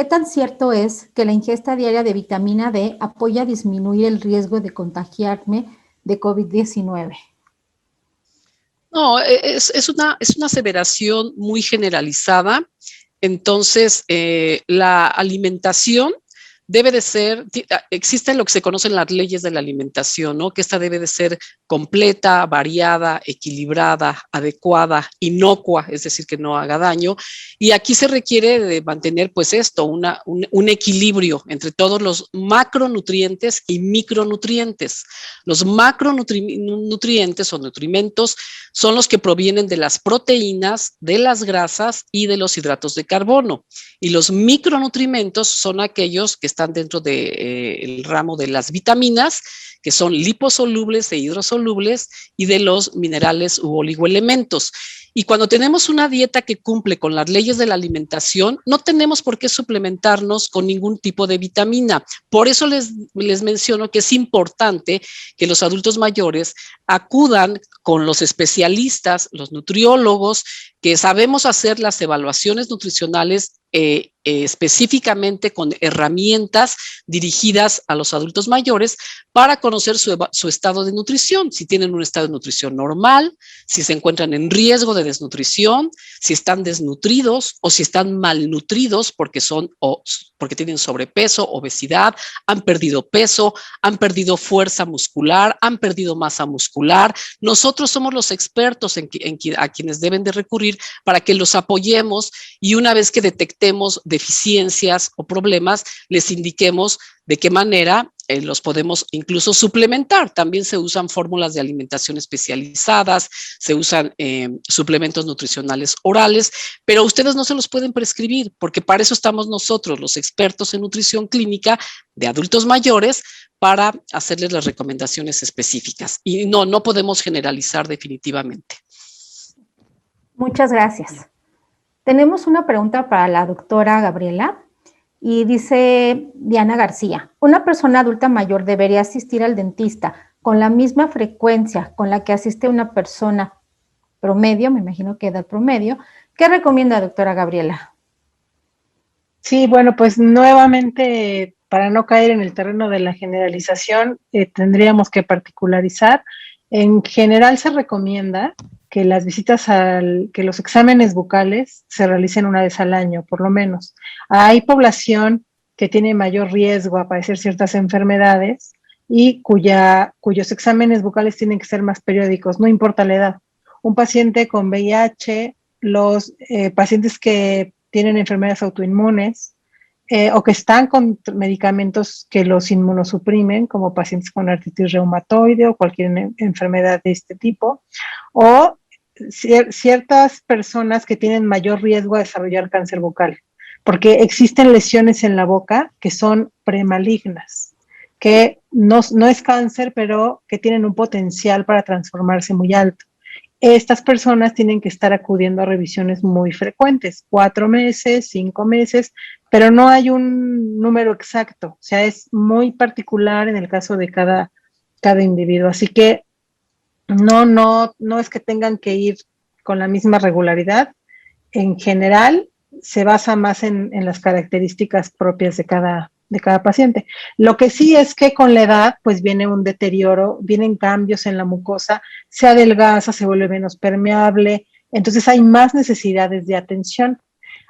tan cierto es que la ingesta diaria de vitamina D apoya a disminuir el riesgo de contagiarme de COVID-19? No, es una aseveración muy generalizada. Entonces, la alimentación debe de ser, existen lo que se conocen las leyes de la alimentación, ¿no? Que esta debe de ser completa, variada, equilibrada, adecuada, inocua, es decir, que no haga daño. Y aquí se requiere de mantener, pues esto, un equilibrio entre todos los macronutrientes y micronutrientes. Los macronutrientes o nutrimentos son los que provienen de las proteínas, de las grasas y de los hidratos de carbono. Y los micronutrimentos son aquellos que están dentro del ramo de las vitaminas, que son liposolubles e hidrosolubles, y de los minerales u oligoelementos. Y cuando tenemos una dieta que cumple con las leyes de la alimentación, no tenemos por qué suplementarnos con ningún tipo de vitamina. Por eso les menciono que es importante que los adultos mayores acudan con los especialistas, los nutriólogos, que sabemos hacer las evaluaciones nutricionales específicamente con herramientas dirigidas a los adultos mayores para conocer su estado de nutrición, si tienen un estado de nutrición normal, si se encuentran en riesgo de desnutrición, si están desnutridos o si están malnutridos porque tienen sobrepeso, obesidad, han perdido peso, han perdido fuerza muscular, han perdido masa muscular. Nosotros somos los expertos a quienes deben de recurrir para que los apoyemos y una vez que detectemos deficiencias o problemas, les indiquemos de qué manera los podemos incluso suplementar. También se usan fórmulas de alimentación especializadas, se usan suplementos nutricionales orales, pero ustedes no se los pueden prescribir porque para eso estamos nosotros, los expertos en nutrición clínica de adultos mayores, para hacerles las recomendaciones específicas. Y no podemos generalizar definitivamente. Muchas gracias. Tenemos una pregunta para la doctora Gabriela y dice Diana García, ¿una persona adulta mayor debería asistir al dentista con la misma frecuencia con la que asiste una persona promedio, me imagino que edad promedio? ¿Qué recomienda, doctora Gabriela? Sí, bueno, pues nuevamente, para no caer en el terreno de la generalización, tendríamos que particularizar. En general se recomienda que las visitas que los exámenes bucales se realicen una vez al año, por lo menos. Hay población que tiene mayor riesgo a padecer ciertas enfermedades y cuyos exámenes bucales tienen que ser más periódicos, no importa la edad. Un paciente con VIH, los pacientes que tienen enfermedades autoinmunes o que están con medicamentos que los inmunosuprimen, como pacientes con artritis reumatoide o cualquier enfermedad de este tipo, o ciertas personas que tienen mayor riesgo a desarrollar cáncer bucal, porque existen lesiones en la boca que son premalignas, que no es cáncer, pero que tienen un potencial para transformarse muy alto. Estas personas tienen que estar acudiendo a revisiones muy frecuentes, 4 meses, 5 meses, pero no hay un número exacto, o sea, es muy particular en el caso de cada individuo, así que no es que tengan que ir con la misma regularidad. En general, se basa más en las características propias de cada paciente. Lo que sí es que con la edad, pues viene un deterioro, vienen cambios en la mucosa, se adelgaza, se vuelve menos permeable, entonces hay más necesidades de atención.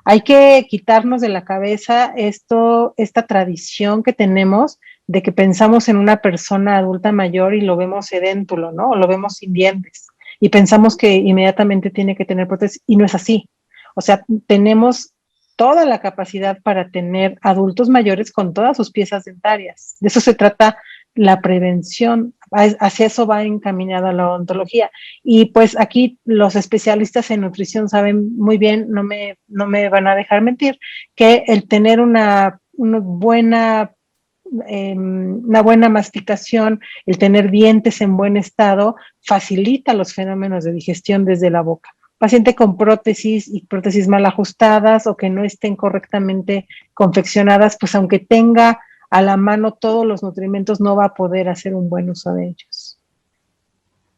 Hay que quitarnos de la cabeza esta tradición que tenemos de que pensamos en una persona adulta mayor y lo vemos edéntulo, ¿no? O lo vemos sin dientes y pensamos que inmediatamente tiene que tener prótesis y no es así. O sea, tenemos toda la capacidad para tener adultos mayores con todas sus piezas dentarias. De eso se trata la prevención. Hacia eso va encaminada la odontología. Y pues aquí los especialistas en nutrición saben muy bien, no me van a dejar mentir, que el tener una buena masticación, el tener dientes en buen estado, facilita los fenómenos de digestión desde la boca. Paciente con prótesis y prótesis mal ajustadas o que no estén correctamente confeccionadas, pues aunque tenga a la mano todos los nutrimentos, no va a poder hacer un buen uso de ellos.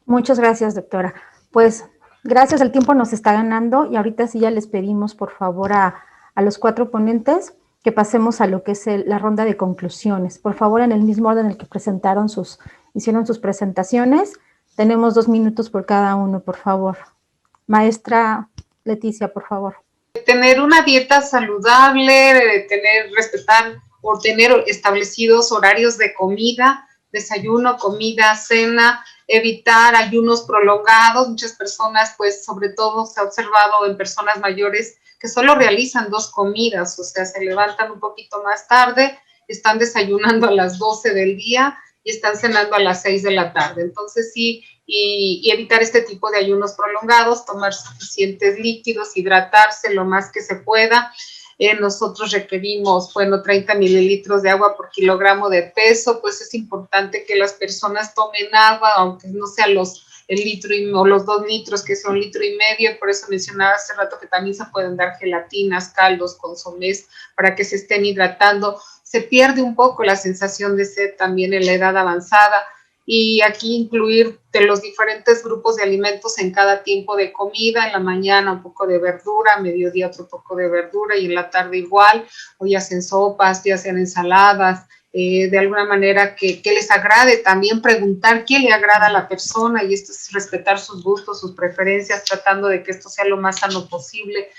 Muchas gracias, doctora. Pues gracias, el tiempo nos está ganando y ahorita sí ya les pedimos por favor a los 4 ponentes que pasemos a lo que es la ronda de conclusiones. Por favor, en el mismo orden en el que hicieron sus presentaciones, tenemos 2 minutos por cada uno, por favor. Maestra Leticia, por favor. Tener una dieta saludable, respetar o tener establecidos horarios de comida, desayuno, comida, cena, evitar ayunos prolongados. Muchas personas, pues sobre todo se ha observado en personas mayores que solo realizan 2 comidas, o sea, se levantan un poquito más tarde, están desayunando a las 12 del día y están cenando a las 6 de la tarde. Entonces sí, y evitar este tipo de ayunos prolongados, tomar suficientes líquidos, hidratarse lo más que se pueda. Nosotros requerimos, 30 mililitros de agua por kilogramo de peso, pues es importante que las personas tomen agua, aunque no sea el litro o los 2 litros, que son 1,5 litros, por eso mencionaba hace rato que también se pueden dar gelatinas, caldos, consomés, para que se estén hidratando. Se pierde un poco la sensación de sed también en la edad avanzada, y aquí incluir de los diferentes grupos de alimentos en cada tiempo de comida. En la mañana un poco de verdura, a mediodía otro poco de verdura y en la tarde igual, o ya sean sopas, ya sean ensaladas, de alguna manera que les agrade. También preguntar qué le agrada a la persona, y esto es respetar sus gustos, sus preferencias, tratando de que esto sea lo más sano posible.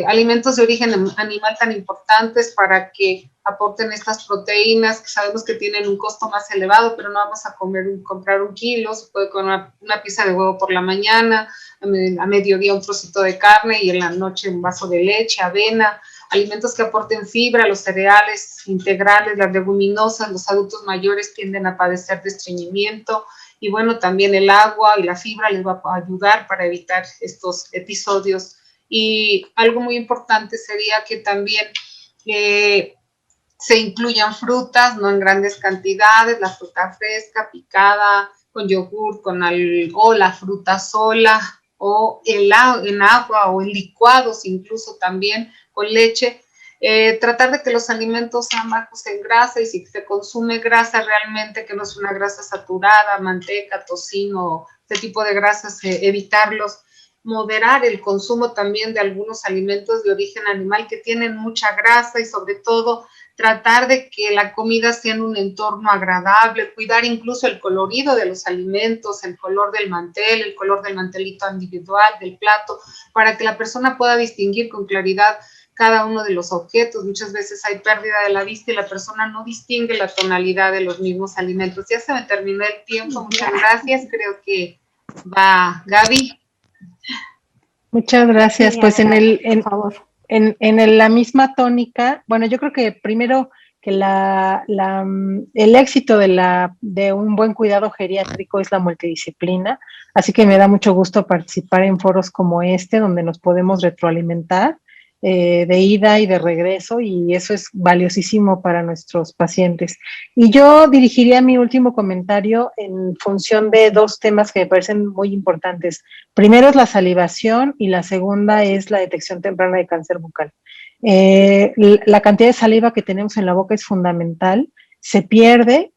Alimentos de origen animal tan importantes para que aporten estas proteínas, que sabemos que tienen un costo más elevado, pero no vamos a comprar 1 kilo, se puede comer una pieza de huevo por la mañana, a mediodía un trocito de carne y en la noche un vaso de leche, avena. Alimentos que aporten fibra, los cereales integrales, las leguminosas. Los adultos mayores tienden a padecer de estreñimiento, y bueno, también el agua y la fibra les va a ayudar para evitar estos episodios. Y algo muy importante sería que también se incluyan frutas, no en grandes cantidades, la fruta fresca, picada, con yogur, o la fruta sola, o en agua o en licuados incluso también con leche. Tratar de que los alimentos sean bajos en grasa, y si se consume grasa realmente que no es una grasa saturada, manteca, tocino, este tipo de grasas, evitarlos. Moderar el consumo también de algunos alimentos de origen animal que tienen mucha grasa, y sobre todo tratar de que la comida sea en un entorno agradable, cuidar incluso el colorido de los alimentos, el color del mantel, el color del mantelito individual, del plato, para que la persona pueda distinguir con claridad cada uno de los objetos. Muchas veces hay pérdida de la vista y la persona no distingue la tonalidad de los mismos alimentos. Ya se me terminó el tiempo, muchas gracias. Creo que va Gaby. Muchas gracias. Sí, pues por favor. En la misma tónica, bueno, yo creo que primero que el éxito de un buen cuidado geriátrico es la multidisciplina, así que me da mucho gusto participar en foros como este, donde nos podemos retroalimentar de ida y de regreso, y eso es valiosísimo para nuestros pacientes. Y yo dirigiría mi último comentario en función de 2 temas que me parecen muy importantes. Primero es la salivación y la segunda es la detección temprana de cáncer bucal. La cantidad de saliva que tenemos en la boca es fundamental. Se pierde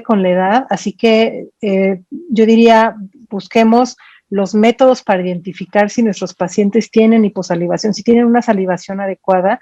con la edad, así que yo diría, busquemos los métodos para identificar si nuestros pacientes tienen hiposalivación. Si tienen una salivación adecuada,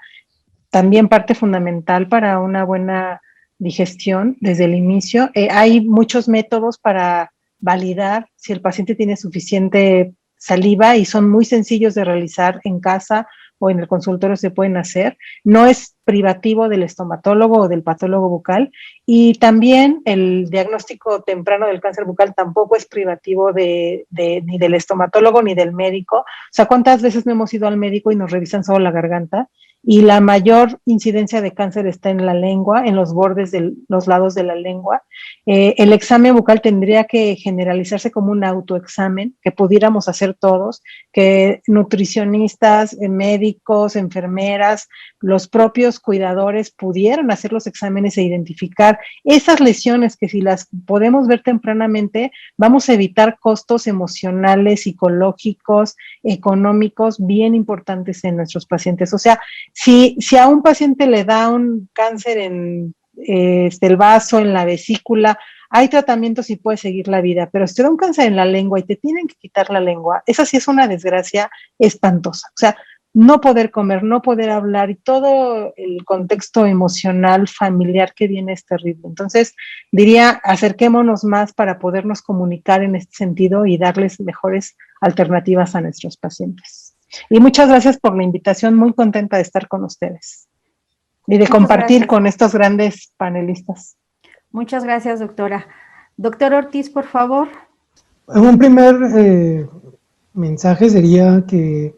también parte fundamental para una buena digestión desde el inicio. Hay muchos métodos para validar si el paciente tiene suficiente saliva, y son muy sencillos de realizar en casa o en el consultorio se pueden hacer. No es privativo del estomatólogo o del patólogo bucal, y también el diagnóstico temprano del cáncer bucal tampoco es privativo ni del estomatólogo ni del médico. O sea, ¿cuántas veces no hemos ido al médico y nos revisan solo la garganta? y la mayor incidencia de cáncer está en la lengua, en los bordes de los lados de la lengua. El examen bucal tendría que generalizarse como un autoexamen que pudiéramos hacer todos, que nutricionistas, médicos, enfermeras, los propios cuidadores pudieran hacer los exámenes e identificar esas lesiones que si las podemos ver tempranamente, vamos a evitar costos emocionales, psicológicos, económicos bien importantes en nuestros pacientes. O sea, si a un paciente le da un cáncer en el vaso, en la vesícula, hay tratamientos y puede seguir la vida, pero si te da un cáncer en la lengua y te tienen que quitar la lengua, esa sí es una desgracia espantosa. O sea, no poder comer, no poder hablar y todo el contexto emocional, familiar que viene es terrible. Entonces, diría, acerquémonos más para podernos comunicar en este sentido y darles mejores alternativas a nuestros pacientes. Y muchas gracias por la invitación, muy contenta de estar con ustedes y de compartir con estos grandes panelistas. Muchas gracias, doctora. Doctor Ortiz, por favor. Un primer mensaje sería que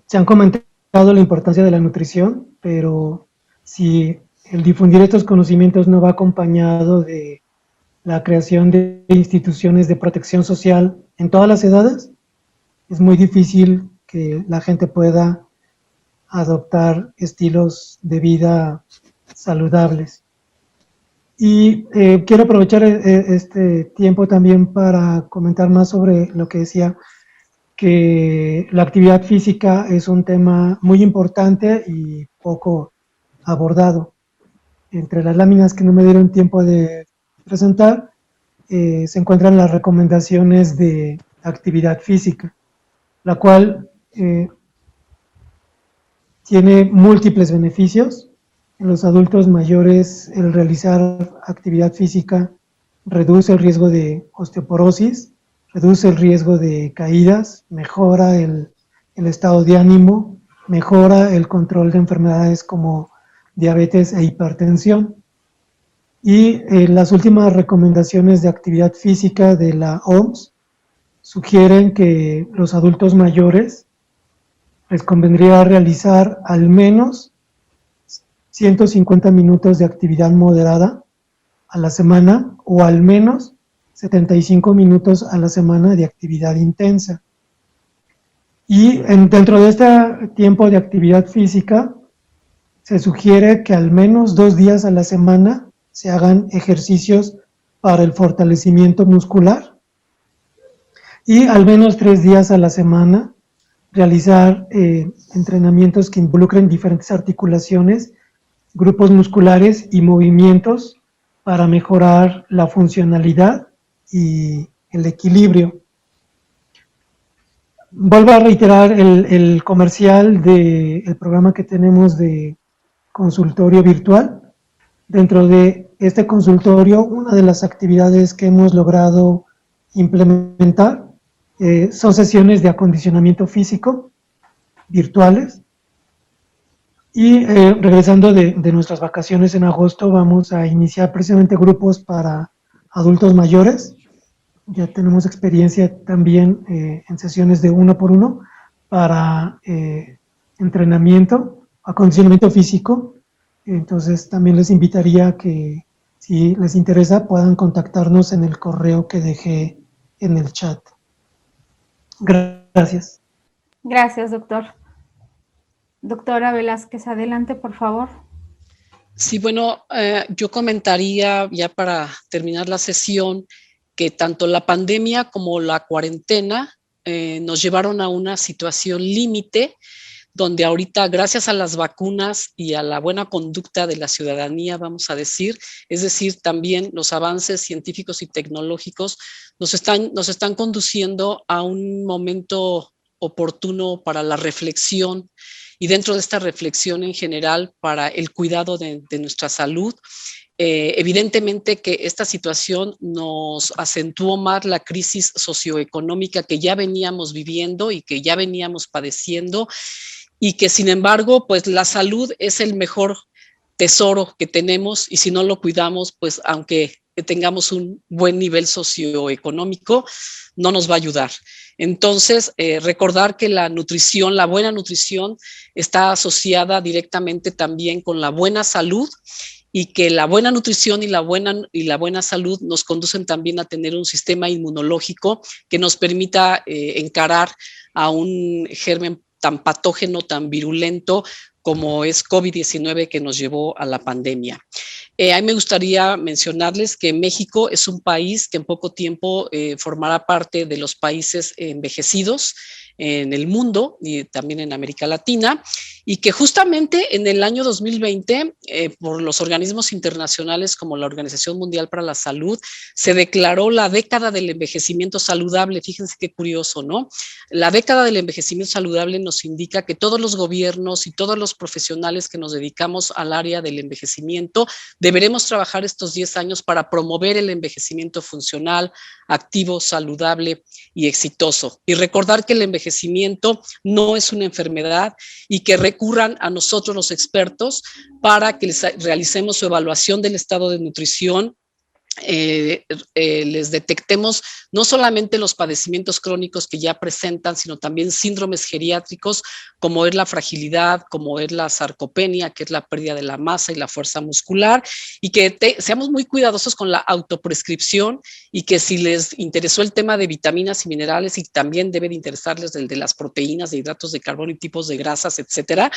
se han comentado la importancia de la nutrición, pero si el difundir estos conocimientos no va acompañado de la creación de instituciones de protección social en todas las edades, es muy difícil que la gente pueda adoptar estilos de vida saludables. Y quiero aprovechar este tiempo también para comentar más sobre lo que decía, que la actividad física es un tema muy importante y poco abordado. Entre las láminas que no me dieron tiempo de presentar, se encuentran las recomendaciones de actividad física, la cual tiene múltiples beneficios. En los adultos mayores, el realizar actividad física reduce el riesgo de osteoporosis, reduce el riesgo de caídas, mejora el estado de ánimo, mejora el control de enfermedades como diabetes e hipertensión. Y las últimas recomendaciones de actividad física de la OMS sugieren que los adultos mayores les convendría realizar al menos 150 minutos de actividad moderada a la semana o al menos 75 minutos a la semana de actividad intensa. Y dentro de este tiempo de actividad física se sugiere que al menos 2 días a la semana se hagan ejercicios para el fortalecimiento muscular y al menos 3 días a la semana realizar entrenamientos que involucren diferentes articulaciones, grupos musculares y movimientos para mejorar la funcionalidad y el equilibrio. Vuelvo a reiterar el comercial del programa que tenemos de consultorio virtual. Dentro de este consultorio, una de las actividades que hemos logrado implementar son sesiones de acondicionamiento físico virtuales. Y regresando de nuestras vacaciones en agosto, vamos a iniciar precisamente grupos para adultos mayores. Ya tenemos experiencia también en sesiones de 1 por 1 para entrenamiento, acondicionamiento físico. Entonces también les invitaría a que, si les interesa, puedan contactarnos en el correo que dejé en el chat. Gracias. Gracias, doctor. Doctora Velázquez, adelante, por favor. Sí, bueno, yo comentaría ya para terminar la sesión que tanto la pandemia como la cuarentena nos llevaron a una situación límite donde ahorita, gracias a las vacunas y a la buena conducta de la ciudadanía, vamos a decir, es decir, también los avances científicos y tecnológicos nos están conduciendo a un momento oportuno para la reflexión y dentro de esta reflexión en general para el cuidado de nuestra salud. Evidentemente que esta situación nos acentuó más la crisis socioeconómica que ya veníamos viviendo y que ya veníamos padeciendo, y que sin embargo, pues la salud es el mejor tesoro que tenemos y si no lo cuidamos, pues aunque tengamos un buen nivel socioeconómico, no nos va a ayudar. Entonces, recordar que la nutrición, la buena nutrición, está asociada directamente también con la buena salud, y que la buena nutrición y la buena salud nos conducen también a tener un sistema inmunológico que nos permita encarar a un germen tan patógeno, tan virulento como es COVID-19 que nos llevó a la pandemia. A mí me gustaría mencionarles que México es un país que en poco tiempo formará parte de los países envejecidos en el mundo y también en América Latina, y que justamente en el año 2020, por los organismos internacionales como la Organización Mundial para la Salud, se declaró la década del envejecimiento saludable. Fíjense qué curioso, ¿no? La década del envejecimiento saludable nos indica que todos los gobiernos y todos los profesionales que nos dedicamos al área del envejecimiento deberemos trabajar estos 10 años para promover el envejecimiento funcional, activo, saludable y exitoso. Y recordar que el envejecimiento no es una enfermedad y que recurran a nosotros los expertos para que les realicemos su evaluación del estado de nutrición, les detectemos no solamente los padecimientos crónicos que ya presentan, sino también síndromes geriátricos, como es la fragilidad, como es la sarcopenia, que es la pérdida de la masa y la fuerza muscular, y que seamos muy cuidadosos con la autoprescripción, y que si les interesó el tema de vitaminas y minerales, y también debe de interesarles el de las proteínas, de hidratos de carbono y tipos de grasas, etcétera,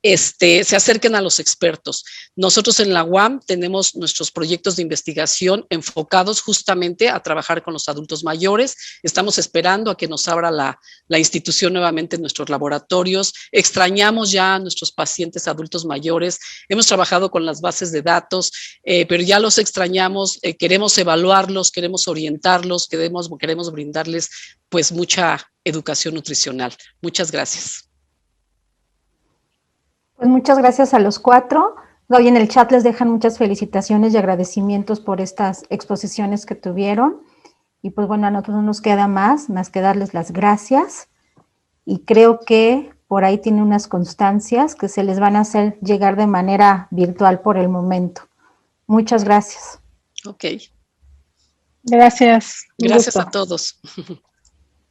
se acerquen a los expertos. Nosotros en la UAM tenemos nuestros proyectos de investigación enfocados justamente a trabajar con los adultos mayores. Estamos esperando a que nos abra la institución nuevamente en nuestros laboratorios. Extrañamos ya a nuestros pacientes adultos mayores. Hemos trabajado con las bases de datos, pero ya los extrañamos. Queremos evaluarlos, queremos orientarlos, queremos brindarles pues mucha educación nutricional. Muchas gracias. Pues muchas gracias a los cuatro. Hoy en el chat les dejan muchas felicitaciones y agradecimientos por estas exposiciones que tuvieron. Y pues bueno, a nosotros no nos queda más que darles las gracias. Y creo que por ahí tiene unas constancias que se les van a hacer llegar de manera virtual por el momento. Muchas gracias. Ok. Gracias. Gracias a todos.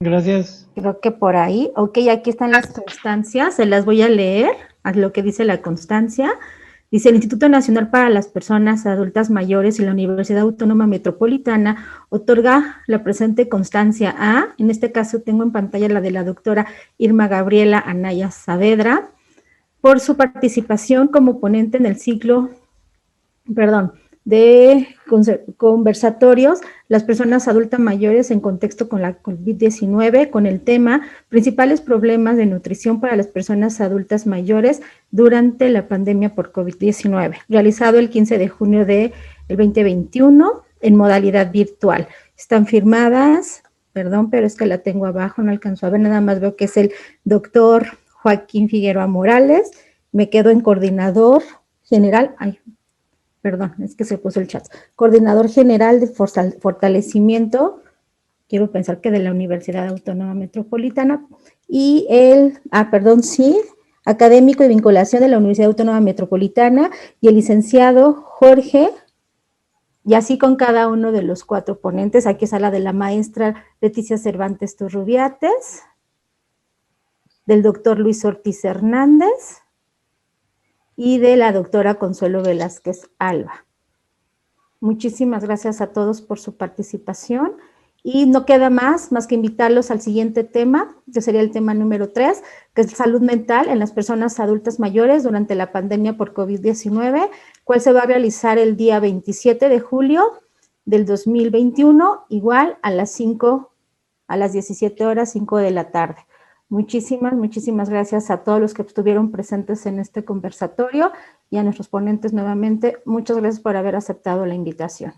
Gracias. Creo que por ahí. Ok, aquí están las constancias. Se las voy a leer a lo que dice la constancia. Dice, el Instituto Nacional para las Personas Adultas Mayores y la Universidad Autónoma Metropolitana otorga la presente constancia a, en este caso tengo en pantalla la de la doctora Irma Gabriela Anaya Saavedra, por su participación como ponente en el ciclo, de conversatorios, las personas adultas mayores en contexto con la COVID-19, con el tema principales problemas de nutrición para las personas adultas mayores durante la pandemia por COVID-19, realizado el 15 de junio del 2021 en modalidad virtual. Están firmadas, perdón, pero es que la tengo abajo, no alcanzo a ver, nada más veo que es el doctor Joaquín Figueroa Morales, me quedo en coordinador general, perdón, es que se puso el chat. Coordinador General de Fortalecimiento, quiero pensar que de la Universidad Autónoma Metropolitana, y académico de vinculación de la Universidad Autónoma Metropolitana, y el licenciado Jorge, y así con cada uno de los cuatro ponentes. Aquí está la de la maestra Leticia Cervantes Turrubiates, del doctor Luis Ortiz Hernández, y de la doctora Consuelo Velázquez Alba. Muchísimas gracias a todos por su participación y no queda más que invitarlos al siguiente tema, que sería el tema número 3, que es salud mental en las personas adultas mayores durante la pandemia por COVID-19, cual se va a realizar el día 27 de julio del 2021, igual a las 17 horas, 5 de la tarde. Muchísimas gracias a todos los que estuvieron presentes en este conversatorio y a nuestros ponentes nuevamente. Muchas gracias por haber aceptado la invitación.